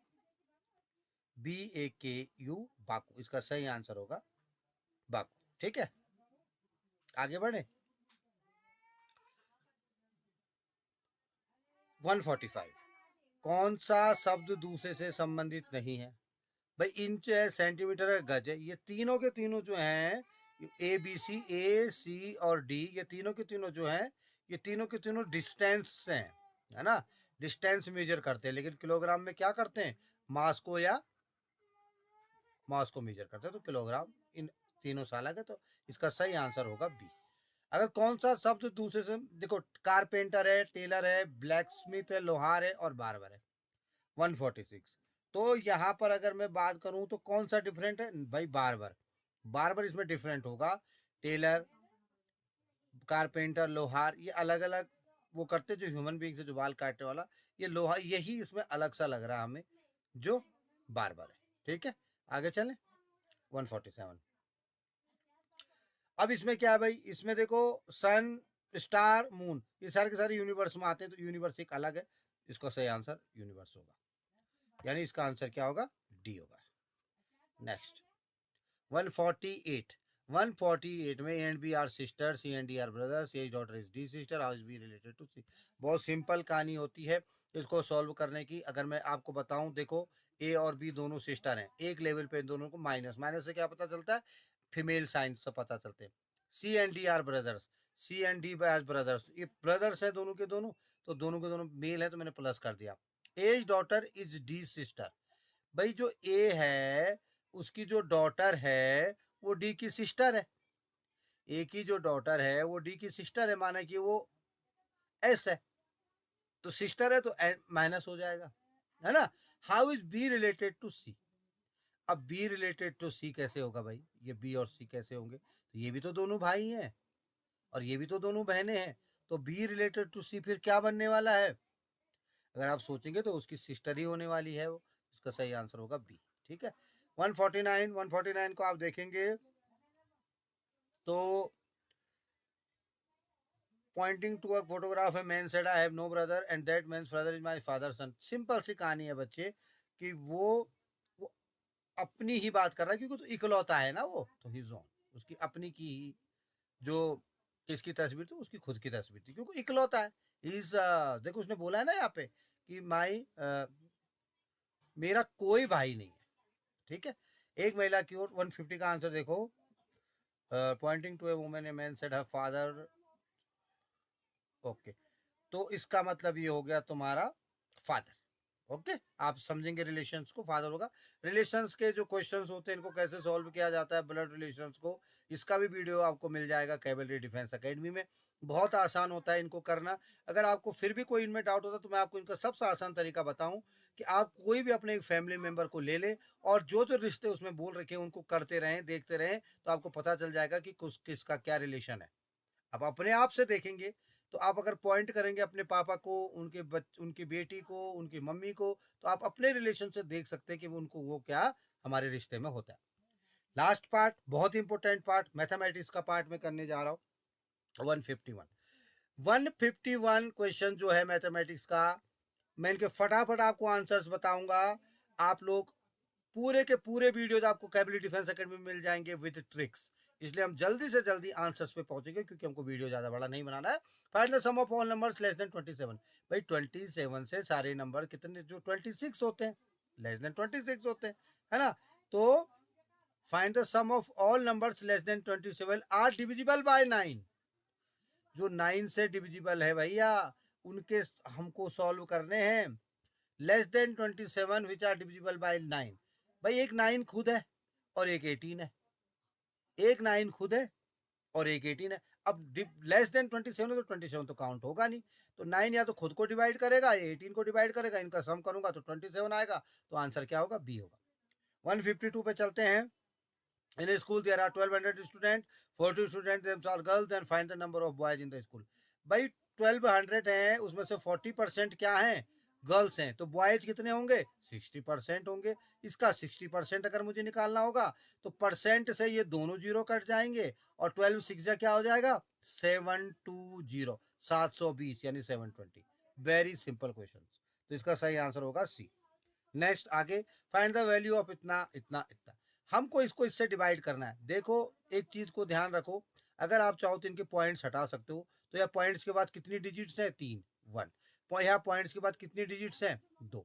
BAKU, बाकू। इसका सही आंसर होगा बाकू। ठीक है, आगे बढ़े। 145, कौन सा शब्द दूसरे से संबंधित नहीं है? भाई इंच है, सेंटीमीटर है, गज है, ये तीनों के तीनों जो हैं, ए सी और डी, ये तीनों के तीनों जो हैं, ये तीनों के तीनों डिस्टेंस हैं, है ना? डिस्टेंस मेजर करते हैं, लेकिन किलोग्राम में क्या करते हैं? मास को या मास को मेजर करते हैं, तो किलोग्राम इन तीनों से अलग है, तो इसका सही आंसर होगा बी। अगर कौन सा शब्द दूसरे से, देखो कारपेंटर है, टेलर है, ब्लैक स्मिथ है, लोहार है और बार्बर है। 146, तो यहाँ पर अगर मैं बात करूं तो कौन सा डिफरेंट है भाई? बार्बर। बार्बर इसमें डिफरेंट होगा। टेलर, कारपेंटर, लोहार, ये अलग अलग वो करते जो ह्यूमन बीइंग से जो बाल काटने वाला, ये लोहा, यही इसमें अलग सा लग रहा है हमें जो बार्बर है। ठीक है, आगे चलें। 147। अब इसमें क्या है भाई? इसमें देखो सन, स्टार, मून, ये सारे के सारे यूनिवर्स में आते हैं, तो यूनिवर्स एक अलग है। इसका सही आंसर यूनिवर्स होगा, यानी इसका आंसर क्या होगा? डी होगा। नेक्स्ट 148। 148 में A and B are sister, C and D are brother, C daughter is D sister, how is B related to C. बहुत सिंपल कहानी होती है इसको सॉल्व करने की। अगर मैं आपको बताऊं, देखो ए और बी दोनों सिस्टर हैं, एक लेवल पे इन दोनों को माइनस, माइनस से क्या पता चलता है? फीमेल साइन से पता चलते हैं। C and D are brothers, C and D as brothers, ये ब्रदर्स है दोनों के दोनों, तो दोनों के दोनों मेल है, तो मैंने प्लस कर दिया। As daughter is D sister, भाई जो ए है उसकी जो डॉटर है वो डी की सिस्टर है। ए की जो डॉटर है वो डी की सिस्टर है, माना कि वो एस है, तो सिस्टर है तो माइनस हो जाएगा, है ना। How is B related to C? अब बी रिलेटेड टू सी कैसे होगा भाई? ये बी और सी कैसे होंगे? तो ये भी तो दोनों भाई हैं और ये भी तो दोनों बहनें हैं, तो बी रिलेटेड टू सी फिर क्या बनने वाला है? अगर आप सोचेंगे तो उसकी सिस्टर ही होने वाली है वो। इसका सही आंसर होगा बी। ठीक है, 149। 149 को आप देखेंगे तो पॉइंटिंग टू अ फोटोग्राफ है, man said I have no brother and that man's brother is my father son. Simple सी कहानी है बच्चे कि वो अपनी ही बात कर रहा है, क्योंकि तो इकलौता है ना वो, तो हिज ओन, उसकी अपनी की ही, जो किसकी तस्वीर थी? उसकी खुद की तस्वीर थी, क्योंकि इकलौता है। इज देखो उसने बोला है ना यहाँ पे कि माई मेरा कोई भाई नहीं है। ठीक है, एक महिला की ओर। 150 का आंसर देखो, pointing to a woman a man said her father. Okay, तो इसका मतलब ये हो गया तुम्हारा फादर। ओके, आप समझेंगे रिलेशंस को, फादर होगा। रिलेशंस के जो क्वेश्चंस होते हैं इनको कैसे सॉल्व किया जाता है, ब्लड रिलेशंस को, इसका भी वीडियो आपको मिल जाएगा कैवलरी डिफेंस एकेडमी में। बहुत आसान होता है इनको करना। अगर आपको फिर भी कोई इनमें डाउट होता है तो मैं आपको इनका सबसे आसान तरीका बताऊं कि आप कोई भी अपने एक फैमिली मेंबर को ले लें और जो जो रिश्ते उसमें बोल रखे हैं उनको करते रहें, देखते रहें, तो आपको पता चल जाएगा कि किसका क्या रिलेशन है। आप अपने आप से देखेंगे तो आप अगर पॉइंट करेंगे अपने पापा को, उनकी बेटी को, उनकी मम्मी को, तो आप अपने रिलेशन से देख सकते हैं कि उनको वो क्या हमारे रिश्ते में होता है। लास्ट पार्ट, बहुत इंपॉर्टेंट पार्ट, मैथमेटिक्स का पार्ट में करने जा रहा हूँ। 151। 151 क्वेश्चन जो है मैथमेटिक्स का, मैं इनके फटाफट आपको आंसर्स बताऊंगा। आप लोग पूरे के पूरे वीडियोज आपको कैवलरी डिफेंस एकेडमी में मिल जाएंगे विद ट्रिक्स, इसलिए हम जल्दी से जल्दी आंसर्स पे पहुंचेंगे क्योंकि हमको वीडियो ज्यादा बड़ा नहीं बनाना है। Find the sum of all numbers less than 27। भाई 27 से सारे नंबर कितने? जो 26 होते हैं, लेस देन 26 होते हैं, है ना। तो find the sum of all numbers less than 27 are divisible by 9। जो 9 से डिविजिबल है भैया उनके हमको सॉल्व करने हैं। Less than 27 which are divisible by 9। भाई एक 9 खुद है और एक 18 है, एक 9 खुद है और एक 18 है। अब लेस देन 27 है तो 27 तो काउंट होगा नहीं, तो 9 या तो खुद को डिवाइड करेगा या 18 को डिवाइड करेगा, इनका सम करूंगा तो 27 आएगा, तो आंसर क्या होगा? बी होगा। 152 पे चलते हैं। In a school there are 1200 students, 40 students them are girls, then find the number of boys in the school। भाई 1200 हैं, उसमें से 40% क्या हैं? गर्ल्स हैं, तो बॉयज कितने होंगे? 60% होंगे। इसका 60% अगर मुझे निकालना होगा तो परसेंट से ये दोनों जीरो कट जाएंगे और 12 6 क्या हो जाएगा? 720, 720 यानी 720। वेरी सिंपल क्वेश्चन, तो इसका सही आंसर होगा सी। नेक्स्ट आगे, फाइंड द वैल्यू ऑफ इतना इतना इतना। हमको इसको इससे डिवाइड करना है। देखो एक चीज को ध्यान रखो, अगर आप चाहो तो इनके पॉइंट्स हटा सकते हो। तो यहाँ पॉइंट्स के बाद कितनी डिजिट्स हैं? 3, 1। यहाँ पॉइंट्स के बाद कितनी डिजिट्स हैं? 2।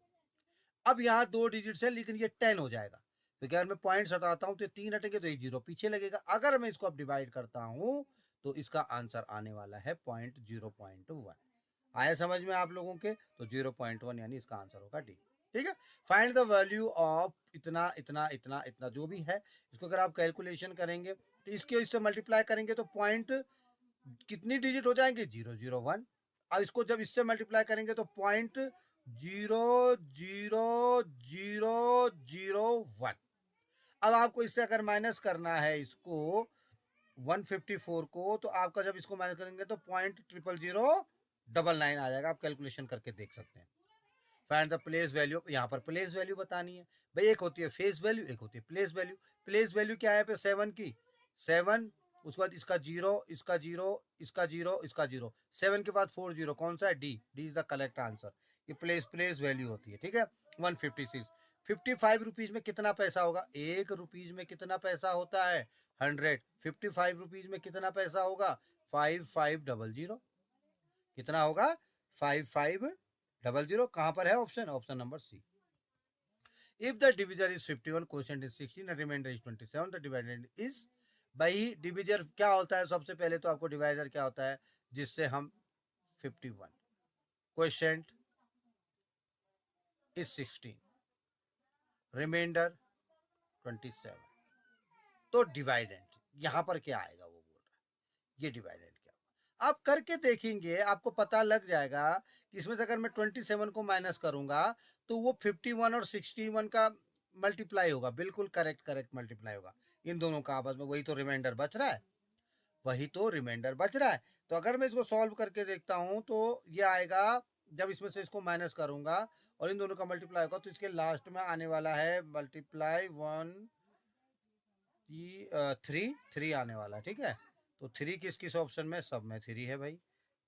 अब यहाँ 2 डिजिट्स हैं लेकिन ये 10 हो जाएगा, क्योंकि अगर मैं पॉइंट्स हटाता हूँ तो 3 हटेंगे तो ये 0 पीछे लगेगा। अगर मैं इसको अब डिवाइड करता हूँ तो इसका आंसर आने वाला है 0.1। आया समझ में आप लोगों के? तो 0.1 यानी इसका आंसर होगा डी। ठीक है, फाइंड द वैल्यू ऑफ इतना इतना इतना इतना जो भी है, इसको अगर आप कैलकुलेशन करेंगे तो इससे मल्टीप्लाई करेंगे तो पॉइंट कितनी डिजिट हो जाएंगे? 001। अब इसको जब इससे मल्टीप्लाई करेंगे तो 0.00001 001। अब आपको इससे अगर माइनस करना है इसको 154 को, तो आपका जब इसको माइनस करेंगे तो 0.00099 आ जाएगा। आप कैलकुलेशन करके देख सकते हैं। फाइंड द प्लेस वैल्यू, यहाँ पर प्लेस वैल्यू बतानी है भाई। एक होती है फेस वैल्यू, एक होती है प्लेस वैल्यू। प्लेस वैल्यू क्या है पे 7 की 7, उसके बाद इसका 0, इसका 0, इसका 0, इसका 0, 7 के बाद 4 0, कौन सा है? D. D is the correct answer. ये प्लेस वैल्यू होती है, ठीक है। 156। 55 रुपीज में कितना पैसा होगा? 1 रुपीज में कितना पैसा होता है? 100। 55 रुपीज में कितना पैसा होगा? 5500। कितना होगा? 5500। कहां पर है option? Option number C. If the divisor is 51, quotient is 16 and remainder is 27, the dividend is. भाई डिविजर क्या होता है? सबसे पहले तो आपको डिवाइजर क्या होता है जिससे हम 51, क्वोशिएंट इज 16, रिमाइंडर 27, तो डिवाइडेंट यहां पर क्या आएगा वो बोल रहा है। ये डिवाइडेंट क्या होगा आप करके देखेंगे, आपको पता लग जाएगा कि इसमें से अगर मैं 27 को माइनस करूंगा तो वो 51 और 61 का मल्टीप्लाई होगा। बिल्कुल करेक्ट मल्टीप्लाई होगा इन दोनों का आपस में। वही तो रिमाइंडर बच रहा है, वही तो रिमाइंडर बच रहा है। तो अगर मैं इसको सॉल्व करके देखता हूं तो ये आएगा, जब इसमें से इसको माइनस करूंगा और इन दोनों का मल्टीप्लाई होगा तो इसके लास्ट में आने वाला है मल्टीप्लाई 3 आने वाला है, ठीक है। तो 3 किस किस ऑप्शन में? सब में 3 है भाई,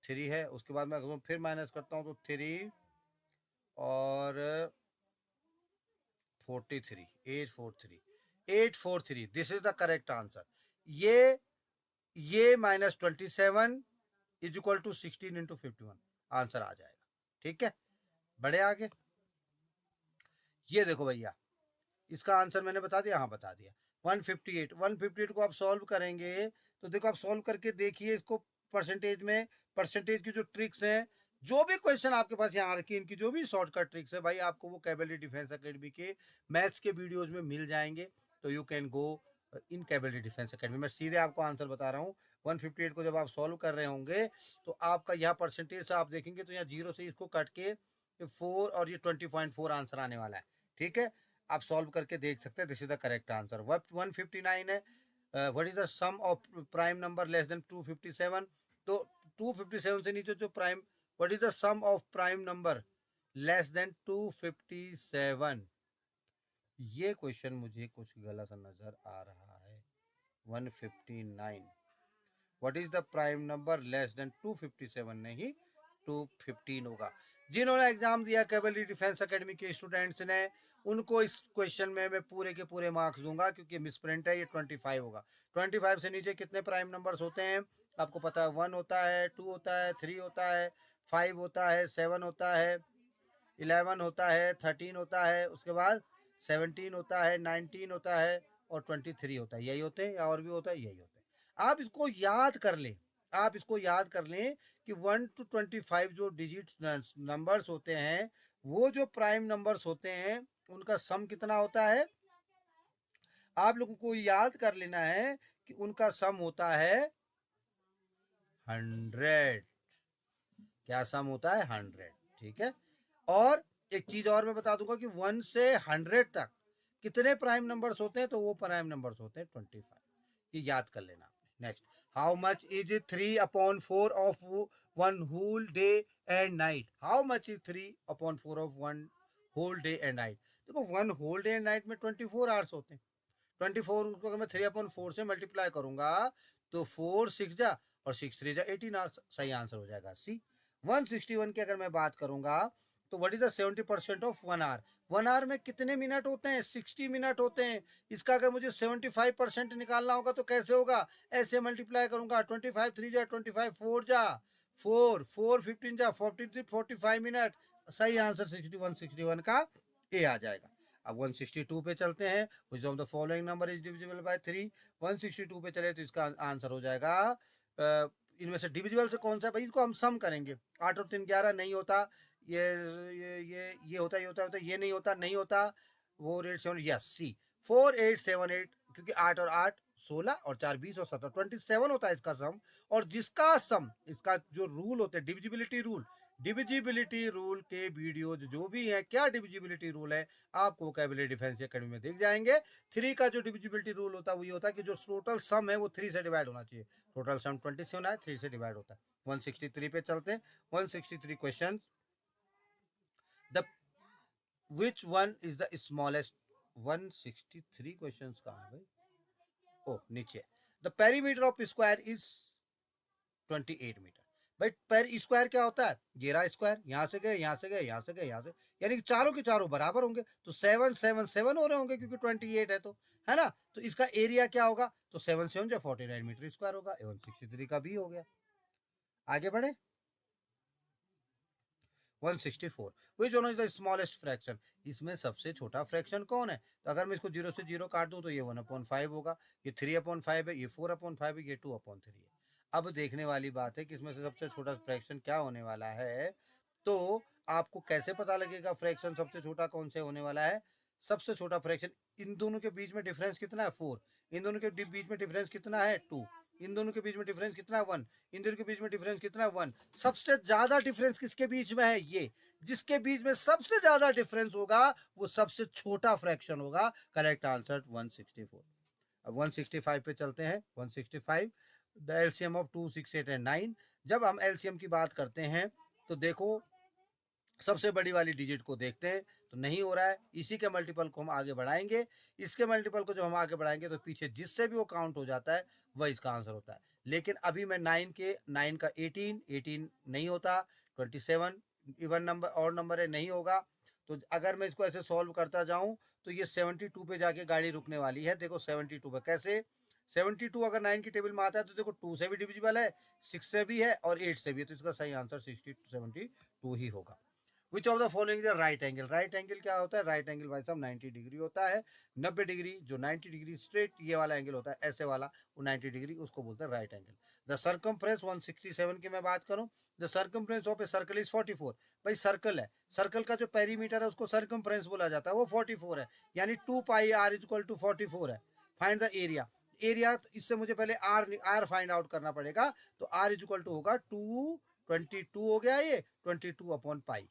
3 है। उसके बाद मैं फिर माइनस करता हूँ तो 3 और 43, 843, this is the correct answer. ये -27 is equal to 16 into 51 answer आ जाएगा, ठीक है। बढ़े आगे। ये देखो भैया, इसका आंसर मैंने बता दिया, हाँ बता दिया। 158 को आप सॉल्व करेंगे तो देखो, आप सॉल्व करके देखिए इसको परसेंटेज में। परसेंटेज की जो ट्रिक्स हैं, जो भी क्वेश्चन आपके पास यहाँ रखी, इनकी जो भी शॉर्टकट ट्रिक्स है भाई, आपको वो कैपेबिलिटी डिफेंस एकेडमी के मैथ्स के वीडियोज में मिल जाएंगे। तो you can go in capability defence academy. मैं सीधे आपको आंसर बता रहा हूँ। 158 को जब आप सॉल्व कर रहे होंगे तो आपका यहाँ परसेंटेज से आप देखेंगे तो यहाँ 0 से इसको कट के 4 और ये 20.4 आंसर आने वाला है, ठीक है। आप सॉल्व करके देख सकते हैं। This is the correct answer. 159 है। What is the sum of prime number less than 257? तो 257 से नीचे जो prime, what is the sum of prime number less than 257? ये क्वेश्चन मुझे कुछ गलत नजर आ रहा है। 159, what is the prime number less than 257? नहीं, 215 होगा। जिन्होंने एग्जाम दिया कैपेबिलिटी डिफेंस एकेडमी के स्टूडेंट्स ने, उनको इस क्वेश्चन में मैं पूरे के पूरे मार्क्स दूंगा, क्योंकि मिसप्रिंट है। ये 25 होगा। 25 से नीचे कितने प्राइम नंबर्स होते हैं आपको पता है? 1 होता है, 2 होता है, 3 होता है, 5 होता है, 7 होता है, 11 होता है, 13 होता है, उसके बाद 17 होता है, 19 होता है और 23 होता है। यही होते हैं या और भी होता है? यही होते हैं। आप इसको याद कर लें, आप इसको याद कर लें कि 1 to 25 जो डिजिट नंबर्स होते हैं, वो जो प्राइम नंबर्स होते हैं, उनका सम कितना होता है? आप लोगों को याद कर लेना है कि उनका सम होता है 100। क्या सम होता है? 100, ठीक है। और एक चीज और मैं बता दूंगा कि 1 से 100 तक कितने प्राइम नंबर्स होते हैं? तो वो प्राइम नंबर्स होते हैं 25। ये याद कर लेना आपने। Next, how much is 3/4 of 1 whole day and night? How much is 3/4 of 1 whole day and night? देखो, 1 होल डे एंड नाइट में 24 आवर्स होते हैं। 24 को अगर मैं 3/4 से मल्टीप्लाई करूंगा तो 4 6 जा और 6 3 जा 18 आवर्स। सही आंसर हो जाएगा सी। 161 की अगर मैं बात करूंगा तो what is the 70% of 1 hour? 1 hour में कितने मिनट होते हैं? 60 मिनट होते हैं। इसका अगर मुझे 75% निकालना होगा तो कैसे होगा? ऐसे मल्टीप्लाई करूंगा। 25 3 जा 25, 4 जा 4 4 15 जा 43, 45 मिनट। सही आंसर 61 का ए आ जाएगा। अब 162 पे चलते हैं। विच of the following number is divisible by 3? 162 पे चले तो इसका आंसर हो जाएगा, इनमें से डिविजिबल से कौन सा है भाई? इसको हम सम करेंगे। 8 और 3 11 नहीं होता। ये होता, ये होता, ये नहीं होता, नहीं होता। वो रेट 7, यस सी 4878, क्योंकि 8 और 8 16 और 4 20 और 17 27 होता है इसका सम। और जिसका सम, इसका जो रूल होते हैं डिविजिबिलिटी रूल, डिविजिबिलिटी रूल के वीडियो जो भी है, क्या डिविजिबिलिटी रूल है, आपको वोकैबुलरी डिफेंस अकेडमी में दिख जाएंगे। 3 का जो डिविजिबिलिटी रूल होता है वो ये होता है कि जो टोटल सम है वो 3 से डिवाइड होना चाहिए। टोटल सम 20 से होना है, 3 से डिवाइड होता है। 163 पे चलते हैं। 163 question, the which one is the smallest. 163 question कहाँ है भाई? ओ नीचे, the perimeter of square is 28 metre. भाई पर स्क्वायर क्या होता है? ये रहा स्क्वायर, यहां से गए, यहां से गए, यहां से गए, यहां से, यानी कि चारों के चारों बराबर होंगे, तो 7 7 7 हो रहे होंगे क्योंकि 28 है, तो है ना। तो इसका एरिया क्या होगा? तो 7 7 जो 49 मीटर स्क्वायर होगा। 163 का भी हो गया। आगे बढ़े। 164, विच one is the smallest fraction. इसमें सबसे छोटा फ्रैक्शन कौन है? तो अगर मैं इसको 0 से 0 काट दूं तो ये 1/5 होगा, ये 3/5 है, ये 4/5 है, ये 2/3 है। अब देखने वाली बात है कि इसमें से सबसे छोटा फ्रैक्शन क्या होने वाला है। तो आपको कैसे पता लगेगा फ्रैक्शन सबसे छोटा कौन से होने वाला है? सबसे छोटा फ्रैक्शन, इन दोनों के बीच में डिफरेंस कितना है? 4। इन दोनों के बीच में डिफरेंस कितना है? 2। इन दोनों के बीच में डिफरेंस कितना है? 1। इन दोनों के बीच में डिफरेंस कितना है? 1। सबसे ज्यादा डिफरेंस किसके बीच में है? ये, जिसके बीच में सबसे ज्यादा डिफरेंस होगा वो सबसे छोटा फ्रैक्शन होगा। Correct answer 164। अब 165 पे चलते हैं। 165, द एलसीएम ऑफ 2 6 8 एंड 9। जब हम एलसीएम की बात करते हैं तो देखो सबसे बड़ी वाली डिजिट को देखते हैं तो नहीं हो रहा है, इसी के मल्टीपल को हम आगे बढ़ाएंगे। इसके मल्टीपल को जब हम आगे बढ़ाएंगे तो पीछे जिससे भी वो काउंट हो जाता है वह इसका आंसर होता है। लेकिन अभी मैं 9 का 18 नहीं होता। 27 इवन नंबर और नंबर है, नहीं होगा। तो अगर मैं इसको ऐसे सॉल्व करता जाऊं तो ये 72 पे जाके गाड़ी रुकने वाली है। देखो 72 पे कैसे? 72 अगर 9 की टेबल में आता है तो देखो 2 से भी डिविजिबल है, 6 से भी है और 8 से भी है, तो इसका सही आंसर 72 ही होगा। विच of the following is right angle. Right angle क्या होता है? राइट एंगल भाई साहब 90 डिग्री होता है। 90 डिग्री, जो 90 डिग्री स्ट्रेट ये वाला एंगल होता है, ऐसे वाला, वो 90 डिग्री, उसको बोलते हैं राइट एंगल। द सर्कमफ्रेंस 167 की मैं बात करूं, the circumference of a circle is 44। भाई सर्कल है, सर्कल का जो पेरीमीटर है उसको सर्कमफ्रेंस बोला जाता है, वो 44 है, यानी 2 पाई आर इज इक्वल टू 44 है। Find the area. एरिया, इससे मुझे पहले आर फाइंड आउट करना पड़ेगा, तो आर इज इक्वल टू होगा 222 हो गया, ये 22/पाई।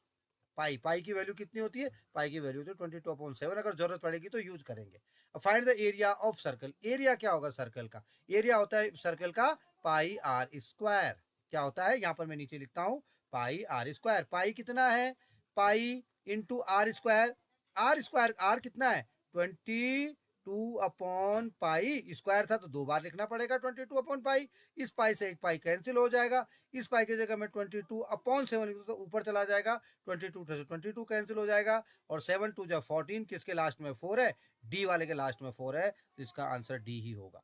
पाई की वैल्यू कितनी होती है? पाई की वैल्यू तो 22/7। अगर जरूरत पड़ेगी तो यूज करेंगे। Find the area of circle. Area क्या होगा सर्कल का? एरिया होता है सर्कल का पाई आर स्क्वायर। क्या होता है? यहां पर मैं नीचे लिखता हूं, पाई आर स्क्वायर। पाई कितना है? Pi into R square. R square, R कितना है? 22/पाई। स्क्वायर था तो 2 बार लिखना पड़ेगा 22/पाई। इस पाई से एक पाई कैंसिल हो जाएगा, इस पाई की जगह में 22/7 लिख दो तो ऊपर चला जाएगा, 22 से 22 कैंसिल हो जाएगा, और 7 2 जा 14, किसके लास्ट में 4 है? डी वाले के लास्ट में 4 है, तो इसका आंसर डी ही होगा।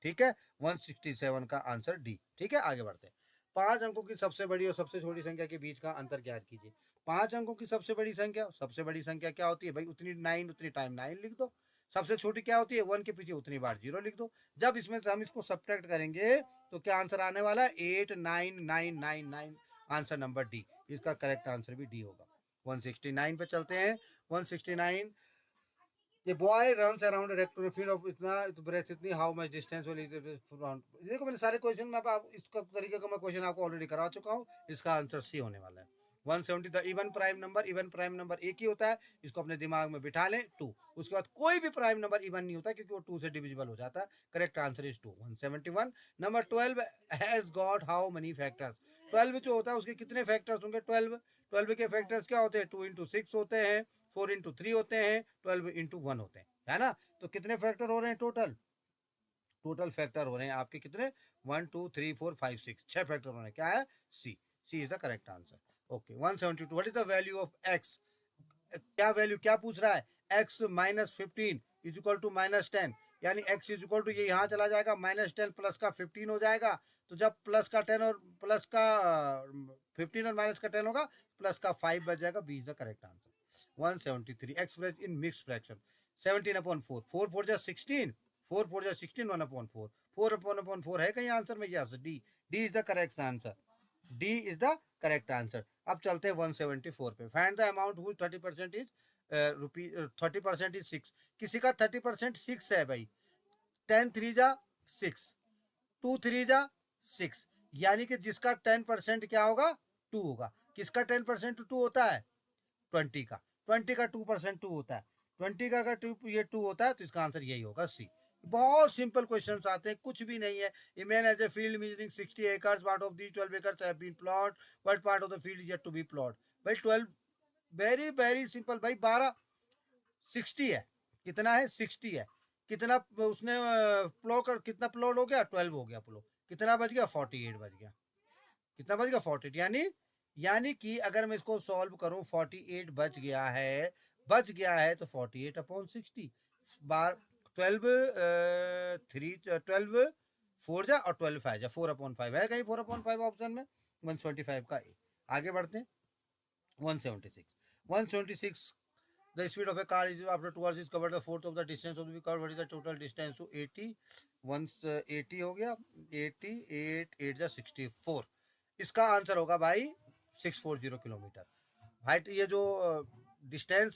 ठीक है, 167 का आंसर डी। ठीक है, आगे बढ़ते हैं। 5 अंकों की सबसे बड़ी और सबसे छोटी संख्या के बीच का अंतर ज्ञात कीजिए। 5 अंकों की सबसे बड़ी संख्या क्या होती है भाई? उतनी 9, उतनी टाइम 9 लिख दो। सबसे छोटी क्या होती है? 1 के पीछे उतनी बार 0 लिख दो। जब इसमें से हम इसको सब्ट्रैक्ट करेंगे तो क्या आंसर आने वाला है? 89999। आंसर नंबर डी, इसका करेक्ट आंसर भी डी होगा। 169 पे चलते हैं। 169, ये boy runs around rectangular field of इतना ब्रेथ इतनी, how much distance will it round. देखो मैंने सारे क्वेश्चन में आप इसका तरीके का मैं क्वेश्चन आपको ऑलरेडी करा चुका हूँ। इसका आंसर सी होने वाला है। 170, the even prime number. Even prime number एक ही होता है, इसको अपने दिमाग में बिठा लें, 2। उसके बाद कोई भी प्राइम नंबर इवन नहीं होता क्योंकि वो 2 से डिविजिबल हो जाता है। Correct answer is 2। 171, number 12 has got how many factors. 12 जो होता है उसके कितने फैक्टर्स होंगे? 12 के फैक्टर्स क्या होते हैं? 2 इंटू 6 होते हैं, 4 इंटू 3 होते हैं, 12 इंटू 1 होते हैं, है ना। तो कितने फैक्टर हो रहे हैं टोटल? टोटल फैक्टर हो रहे हैं आपके कितने? 1 2 3 4 5 6, 6 फैक्टर हो रहे हैं। क्या है? C. C is the correct answer. Okay, 172, what is the value of X. क्या वैल्यू क्या पूछ रहा है? x minus 15 is equal to minus 10, यानी x इज इक्वल टू ये यहाँ चला जाएगा, माइनस 10 प्लस का 15 हो जाएगा। तो जब प्लस का 10 और प्लस का 15 और माइनस का 10 होगा, प्लस का 5 बच जाएगा। B is the correct answer. 173, express in mix fraction. 17/4, 4 4 जा 16, 4 4 जा 16, 1/4, 4/4 है कहीं आंसर में? Yes, D. D is the correct answer. D is the correct answer. अब चलते हैं 174 पे। फाइंड द अमाउंट हुई 30% इज रुपी 30% इज 6। किसी का 30% 6 है भाई। 10 3 जा 6, 2 3 जा 6, यानी कि जिसका 10% क्या होगा? 2 होगा। किसका 10% 2 होता है? 20 का। 20 का 2% 2 होता है। 20 का अगर 2 ये 2 होता है तो इसका आंसर यही होगा सी। बहुत सिंपल क्वेश्चंस आते हैं, कुछ भी नहीं है। A man has a field measuring 60 acres, part of the 12 acres have been plot, what part of the field is yet to be plot. भाई 12, वेरी वेरी सिंपल भाई। 12 60 है, कितना है? 60 है। कितना उसने प्लो कर, कितना प्लॉट हो गया? 12 हो गया प्लो। कितना बच गया? 48 बच गया। कितना बच गया? 48। यानी कि अगर मैं इसको सॉल्व करूं, 48 बच गया है, बच गया है तो 48/60 बार 12 3 12 4 जा और 12 5 जा, 4/5 है कहीं 4/5 ऑप्शन में? 175 का ए। आगे बढ़ते हैं। 176 the speed of a car is after 2 hours is covered the fourth of the distance of the car. What is the total distance? to 80 once 80 हो गया, 88 8 जा 64। इसका आंसर होगा भाई 640 किलोमीटर। भाई तो ये जो डिस्टेंस,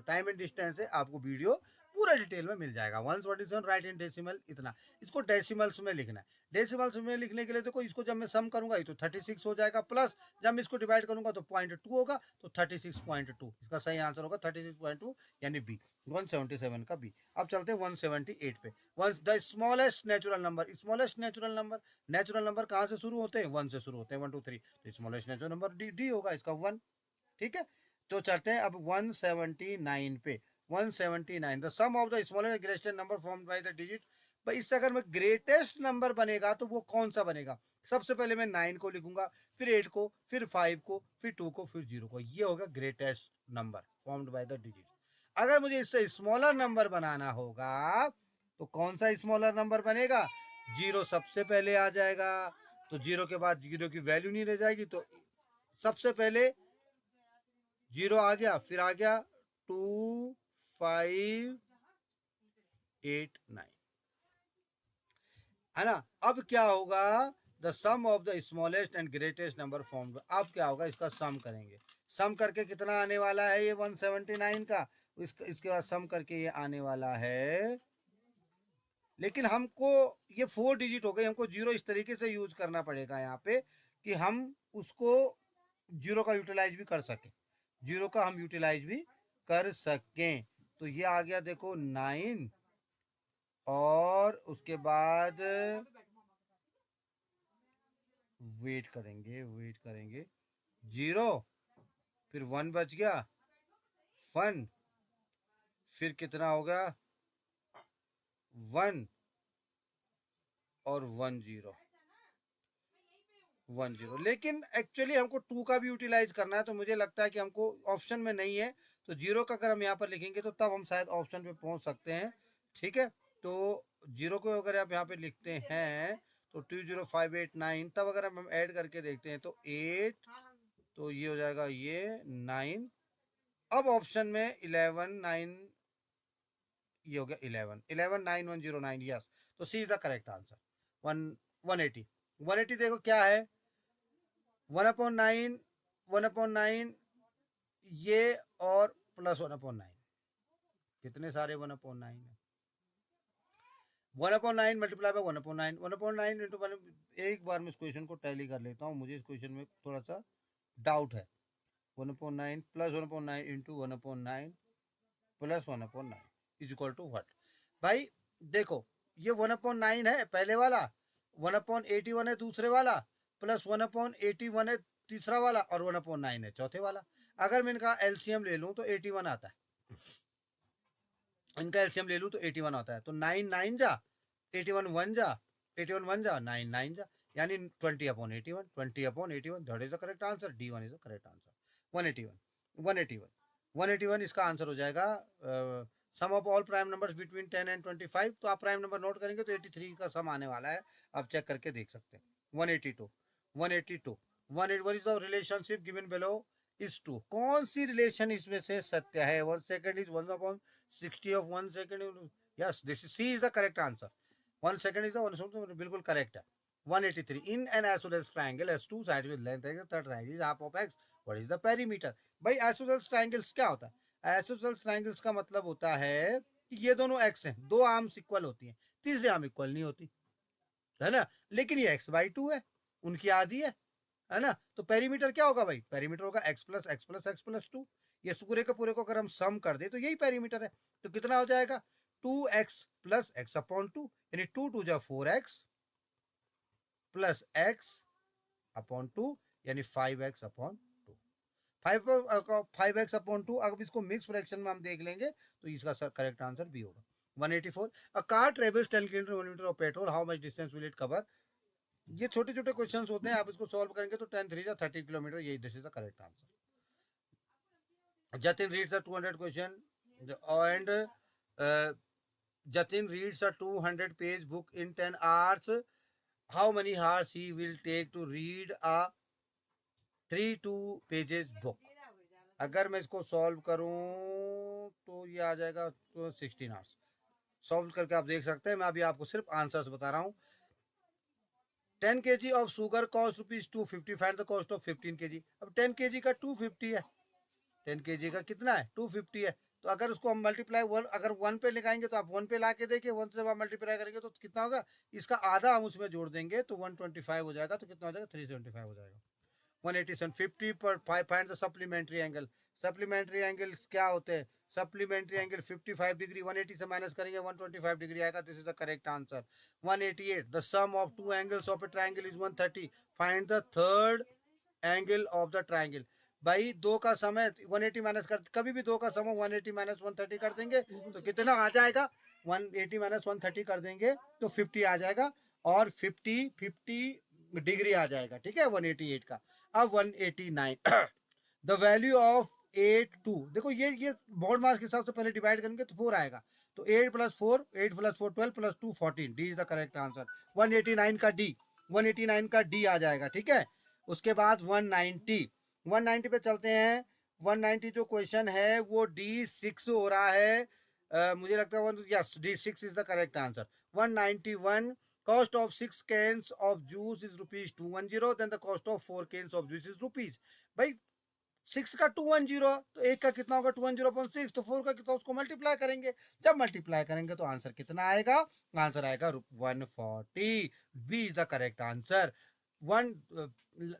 टाइम एंड डिस्टेंस है, आपको वीडियो पूरा डिटेल में मिल जाएगा। 147 राइट इन डेसिमल, इतना। इसको डेसिमल्स में लिखना है। डेसिमल्स में लिखने के लिए देखो, इसको जब मैं सम करूंगा ये तो 36 हो जाएगा, प्लस जब मैं इसको डिवाइड करूंगा तो 0.2 होगा, तो 36.2 इसका सही आंसर होगा। 36.2 यानी बी, 177 का बी। अब चलते हैं 178 पे। The smallest natural number, smallest natural number कहाँ से शुरू होते हैं? 1 से शुरू होते हैं, 1 2 3। तो स्मॉलेस्ट नेचुरल नंबर डी होगा, इसका 1। ठीक है, तो चलते हैं अब 179 पे। 179 the sum of the smallest greatest number formed by the digit. भाई इससे अगर मैं ग्रेटेस्ट नंबर बनेगा तो वो कौन सा बनेगा? सबसे पहले मैं 9 को लिखूंगा, फिर 8 को, फिर 5 को, फिर 2 को, फिर 0 को। ये होगा greatest number formed by the digit. अगर मुझे इससे स्मॉलर नंबर बनाना होगा तो कौन सा स्मॉलर नंबर बनेगा? 0 सबसे पहले आ जाएगा, तो 0 के बाद 0 की वैल्यू नहीं रह जाएगी, तो सबसे पहले 0 आ गया, फिर आ गया 2 5 8 9, है ना। अब क्या होगा? The sum of the smallest and greatest number form. अब क्या होगा? इसका सम करेंगे। सम करके कितना आने वाला है? ये 179 का। इसके बाद सम करके ये आने वाला है, लेकिन हमको ये 4 डिजिट हो गई, हमको 0 इस तरीके से यूज करना पड़ेगा यहाँ पे कि हम उसको 0 का यूटिलाइज भी कर सकें, 0 का हम यूटिलाइज भी कर सकें। तो ये आ गया देखो 9, और उसके बाद वेट करेंगे 0, फिर 1 बच गया, 1, फिर कितना होगा? 1 और 1 0। लेकिन एक्चुअली हमको 2 का भी यूटिलाइज करना है, तो मुझे लगता है कि हमको ऑप्शन में नहीं है, तो 0 का अगर हम यहाँ पर लिखेंगे तो तब हम शायद ऑप्शन पे पहुँच सकते हैं। ठीक है, तो 0 को अगर आप यहाँ पे लिखते हैं तो 2 0 5 8 9, तब अगर हम ऐड करके देखते हैं तो 8, तो ये हो जाएगा ये 9। अब ऑप्शन में 11 9, ये हो गया 11 11 9 1 0 9, यस। तो सी इज द करेक्ट आंसर। 180 देखो क्या है? 1/9 ये, और प्लस 1/9, कितने सारे 1/9 है? 1/9 मल्टीप्लाई बाय 1/9, 1/9 इंटू 1। एक बार मैं इस क्वेश्चन को टैली कर लेता हूँ, मुझे इस क्वेश्चन में थोड़ा सा डाउट है। 1/9 plus 1/9 into 1/9 plus 1/9 is equal to what? भाई देखो, ये 1/9 है पहले वाला, 1/81 है दूसरे वाला, प्लस 1/81 है तीसरा वाला, और 1/9 है चौथे वाला। अगर मैं इनका एलसीएम ले लूं तो 81 आता है, इनका एलसीएम ले लूं तो 81 आता है। तो 9 9 जा, 81 1 जा, 81 1 जा, 9 9 जा, यानी 20/81, 20/81, that is the correct answer. D1 is the correct answer. 181 इसका आंसर हो जाएगा। Sum of all prime numbers between 10 and 25। तो आप प्राइम नंबर नोट करेंगे तो 83 का सम आने वाला है, आप चेक करके देख सकते हैं। 182 what is the relationship given below is true? कौन सी रिलेशन इसमें से सत्य है? 1 second is 1/60 of 1 second। Yes, this is C is the correct answer. 1 second is the 1/, बिल्कुल करेक्ट है। 183 in an isosceles triangle has two sides with length x, third side is half of x, what is the perimeter? भाई isosceles triangles क्या होता है? isosceles triangles का मतलब होता है कि ये दोनों x हैं, दो आर्म्स इक्वल होती हैं, तीसरी आर्म इक्वल नहीं होती, है ना। लेकिन ये x/2 है, उनकी आधी है है ना। तो पेरीमीटर क्या होगा भाई, पेरीमीटर होगा x plus x plus x plus two. ये पूरे के पूरे को अगर हम सम कर दे तो यही पेरीमीटर है। तो कितना हो जाएगा 2x plus x upon two, यानी 2 2 जा 4x plus x upon two, यानी 5x upon two. 5x upon two. अब इसको मिक्स फ्रैक्शन में हम देख लेंगे तो इसका करेक्ट आंसर भी होगा 184। A car travels 10 kilometre of petrol, how much distance will it cover. ये छोटे छोटे क्वेश्चंस होते हैं, आप इसको सॉल्व करेंगे तो 10 3 30 किलोमीटर, यही this is the correct answer. Jatin reads a 200 question and Jatin reads a 200 page book in 10 hours. How many hours he will take to read a 3 pages book? अगर मैं इसको सॉल्व करूं तो ये आ जाएगा 16 आवर्स। सॉल्व करके आप देख सकते हैं, मैं अभी आपको सिर्फ आंसर्स बता रहा हूं। 10 kg of sugar cost ₹250, find the cost of 15 kg। अब 10 kg का 250 है, 10 kg का कितना है 250 है। तो अगर उसको हम मल्टीप्लाई अगर 1 पे लगाएंगे तो आप 1 पे ला के देखिए, 1 से आप मल्टीप्लाई करेंगे तो कितना होगा, इसका आधा हम उसमें जोड़ देंगे तो 125 हो जाएगा। तो कितना हो जाएगा 375 हो जाएगा। 187 50 पर find the supplementary angle. Supplementary angles क्या होते हैं, सप्लीमेंट्री एंगल 55 डिग्री, 180 से माइनस करेंगे 125 डिग्री आएगा। This is the correct answer. 188 the sum of two angles of a triangle is 130, find the third angle of the triangle. भाई दो का सम है 180 माइनस कर, कभी भी दो का सम 180 माइनस 130 कर देंगे तो कितना आ जाएगा, 180 माइनस 130 कर देंगे तो 50 आ जाएगा, और 50 डिग्री आ जाएगा। ठीक है 188 का। अब 189 द वैल्यू ऑफ 8 2, देखो ये बॉन्ड मास के हिसाब से पहले डिवाइड करेंगे तो 4 आएगा। तो 8 plus 4 12 plus 2 14, D is the correct answer. 189 का डी, 189 का डी आ जाएगा। ठीक है, उसके बाद 190 पे चलते हैं। 190 जो क्वेश्चन है वो D6 हो रहा है। मुझे लगता है yes D6 is the correct answer. 191 cost of 6 cans of juice is ₹210, then the cost of 4 cans of juice is rupees. भाई 6 का 210, तो एक का कितना होगा 210.6, तो 4 का कितना, उसको मल्टीप्लाई करेंगे। जब मल्टीप्लाई करेंगे तो आंसर कितना आएगा, आंसर आएगा 140। B is the correct answer.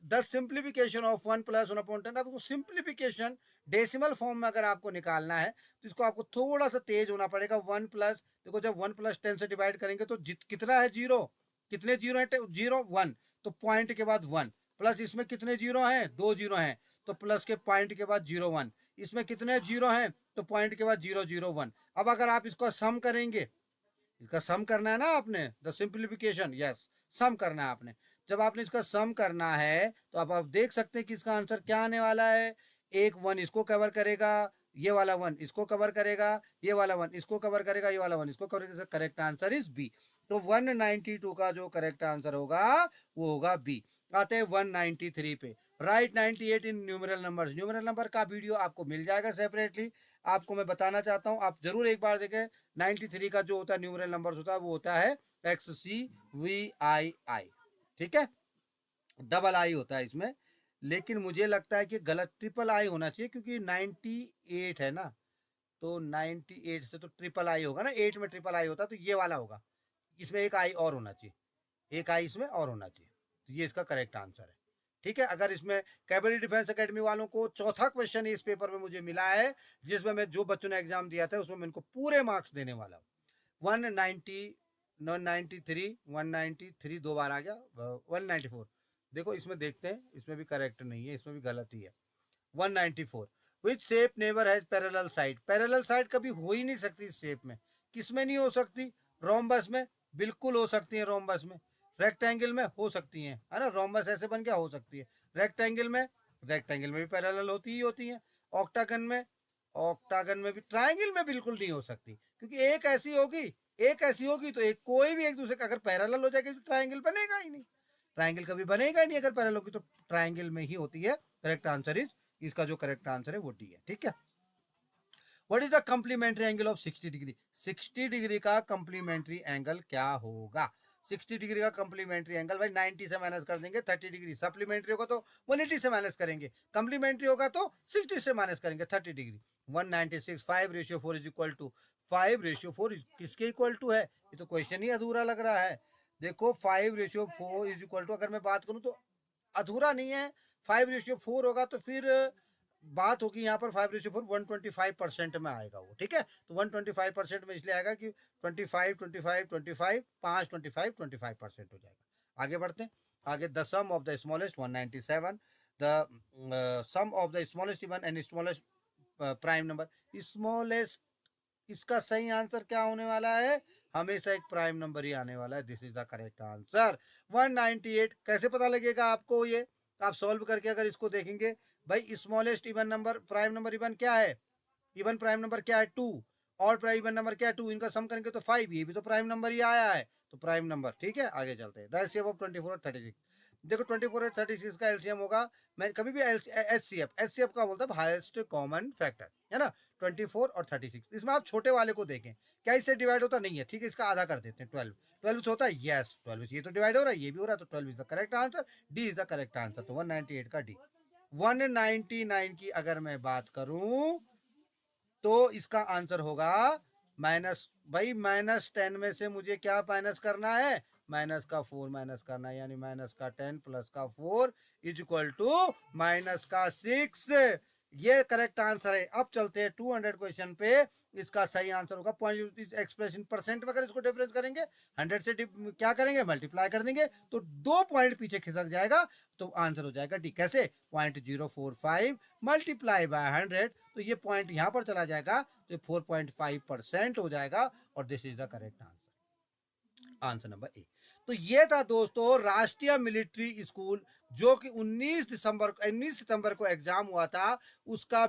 The simplification of 1 plus 1/10। अब सिंप्लीफिकेशन डेसिमल फॉर्म में अगर आपको निकालना है तो इसको आपको थोड़ा सा तेज होना पड़ेगा। 1 प्लस, देखो जब 1 प्लस 10 से डिवाइड करेंगे तो कितना है जीरो, कितने जीरो है, 0 1, तो पॉइंट के बाद 1, प्लस इसमें कितने जीरो हैं, 2 जीरो हैं, तो प्लस के पॉइंट के बाद 0 1, इसमें कितने जीरो हैं तो पॉइंट के बाद 0 0 1। अब अगर आप इसको सम करेंगे, इसका सम करना है ना आपने, द सिंप्लीफिकेशन, यस सम करना है आपने। जब आपने इसका सम करना है तो अब आप देख सकते हैं कि इसका आंसर क्या आने वाला है। एक 1 इसको कवर करेगा, ये वाला 1 इसको कवर करेगा, ये वाला 1 इसको कवर करेगा, ये वाला 1 इसको कवर करेगा। Correct answer is B. तो 192 का जो करेक्ट आंसर होगा वो होगा बी। आते हैं 193 पे। राइट 98 इन न्यूमेरल नंबर। न्यूमेरल नंबर का वीडियो आपको मिल जाएगा सेपरेटली। आपको मैं बताना चाहता हूं, आप जरूर एक बार देखें। 93 का जो होता है न्यूमेरल नंबर होता है वो होता है XCVII। ठीक है, डबल आई होता है इसमें, लेकिन मुझे लगता है कि गलत ट्रिपल आई होना चाहिए, क्योंकि 98 है ना, तो 98 से तो ट्रिपल आई होगा ना, 8 में ट्रिपल आई होता है तो ये वाला होगा, इसमें एक आई और होना चाहिए, एक आई इसमें और होना चाहिए। तो ये इसका करेक्ट आंसर है। ठीक है, अगर इसमें कैवलरी डिफेंस एकेडमी वालों को चौथा क्वेश्चन इस पेपर में मुझे मिला है, जिसमें मैं जो बच्चों ने एग्जाम दिया था उसमें मैं इनको पूरे मार्क्स देने वाला हूँ। 193 दो बार आ गया, 194। देखो इसमें देखते हैं, इसमें भी करेक्ट नहीं है, इसमें भी गलत ही है। 194 which shape never has parallel side. Parallel side कभी हो ही नहीं सकती इस शेप में। किस में नहीं हो सकती, रोम्बस में बिल्कुल हो सकती है, रोम्बस में, रेक्टेंगल में हो सकती हैं, है ना, रोम्बस ऐसे बन के हो सकती है। रेक्टेंगल में भी पैरेलल होती ही होती है। ऑक्टागन में भी, ट्राइंगल में बिल्कुल नहीं हो सकती, क्योंकि एक ऐसी होगी तो एक कोई भी एक दूसरे का अगर पैरेलल हो जाएगी तो ट्राइंगल बनेगा ही नहीं, ट्राइंगल कभी बनेगा ही नहीं अगर पैरेलल होगी तो ट्राइंगल में ही होती है। करेक्ट आंसर इज, इसका जो करेक्ट आंसर है वो डी है। ठीक है, what is the complementary angle of 60 degree. 60 degree का कंप्लीमेंट्री एंगल क्या होगा। 60 डिग्री का कंप्लीमेंट्री एंगल, भाई 90 से माइनस कर देंगे 30 डिग्री। सप्लीमेंट्री होगा तो 180 से माइनस करेंगे, कंप्लीमेंट्री होगा तो 60 से माइनस करेंगे 30 डिग्री। 196 5/4 इज इक्वल टू, 5/4 किसके इक्वल टू है, ये तो क्वेश्चन ही अधूरा लग रहा है। देखो 5/4 इज इक्वल टू, अगर मैं बात करूं तो अधूरा नहीं है, 5:4 होगा तो फिर बात होगी यहाँ पर 5:4 125% में आएगा वो, ठीक है। तो 125% में इसलिए आएगा कि 25 25 25 5 25 25% हो जाएगा। आगे बढ़ते हैं। आगे the sum of the smallest 197, the sum of the smallest even and smallest prime number. Smallest, इसका सही आंसर क्या होने वाला है, हमेशा एक प्राइम नंबर ही आने वाला है। This is the correct answer 198। कैसे पता लगेगा आपको, ये आप सॉल्व करके अगर इसको देखेंगे, भाई smallest even number prime number even क्या है, इवन प्राइम नंबर क्या है 2, और प्राइम इवन नंबर क्या है 2, इनका सम करेंगे तो 5, ये भी तो प्राइम नंबर ही आया है, तो प्राइम नंबर, ठीक है। आगे चलते हैं। द एचसीएफ ऑफ 24 और 36। देखो 24 और 36 का एलसीएम होगा, मैं कभी भी एचसीएफ का बोलता है हाईएस्ट कॉमन फैक्टर, है ना। 24 और 36, इसमें आप छोटे वाले को देखें, क्या इससे डिवाइड होता नहीं है, ठीक है। इसका आधा कर देते हैं, 12 12 से होता है, यस 12 से ये तो डिवाइड हो रहा है, ये भी हो रहा है, तो 12 is the correct answer, D is the correct answer. तो 198 का डी। 199 की अगर मैं बात करूं तो इसका आंसर होगा माइनस, भाई -10 में से मुझे क्या माइनस करना है, माइनस का 4 माइनस करना है, यानी माइनस का 10 प्लस का 4 इज इक्वल टू माइनस का 6। ये करेक्ट आंसर है। अब चलते हैं 200 क्वेश्चन पे। इसका सही आंसर होगा पॉइंट एक्सप्रेशन परसेंट में, अगर इसको डिफरेंस करेंगे 100 से क्या करेंगे, मल्टीप्लाई कर देंगे, तो 2 पॉइंट पीछे खिसक जाएगा, तो आंसर हो जाएगा डी। कैसे, 0.045 मल्टीप्लाई बाय 100, तो ये पॉइंट यहां पर चला जाएगा, तो 4.5% हो जाएगा, और this is the correct answer, answer number A. तो ये था दोस्तों राष्ट्रीय मिलिट्री स्कूल, जो कि 19 सितंबर को एग्जाम हुआ था, उसका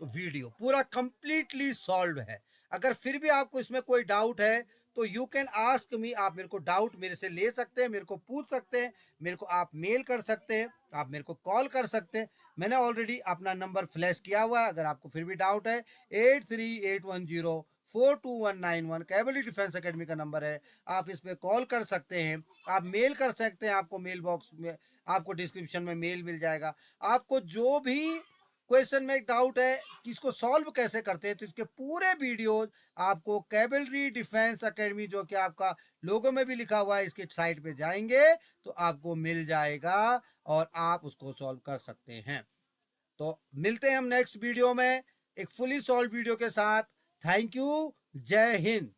वीडियो पूरा कंप्लीटली सॉल्व है। अगर फिर भी आपको इसमें कोई डाउट है तो यू कैन आस्क मी, आप मेरे को डाउट मेरे से ले सकते हैं, मेरे को पूछ सकते हैं, मेरे को आप मेल कर सकते हैं, आप मेरे को कॉल कर सकते हैं। मैंने ऑलरेडी अपना नंबर फ्लैश किया हुआ है, अगर आपको फिर भी डाउट है 8381042191 कैवली डिफेंस एकेडमी का नंबर है, आप इस पे कॉल कर सकते हैं, आप मेल कर सकते हैं, आपको मेल बॉक्स में, आपको डिस्क्रिप्शन में मेल मिल जाएगा। आपको जो भी क्वेश्चन में एक डाउट है कि इसको सॉल्व कैसे करते हैं, तो इसके पूरे वीडियोज आपको कैवलरी डिफेंस एकेडमी, जो कि आपका लोगो में भी लिखा हुआ है, इसके साइट पे जाएंगे तो आपको मिल जाएगा, और आप उसको सॉल्व कर सकते हैं। तो मिलते हैं हम नेक्स्ट वीडियो में एक फुली सॉल्व वीडियो के साथ। थैंक यू, जय हिंद।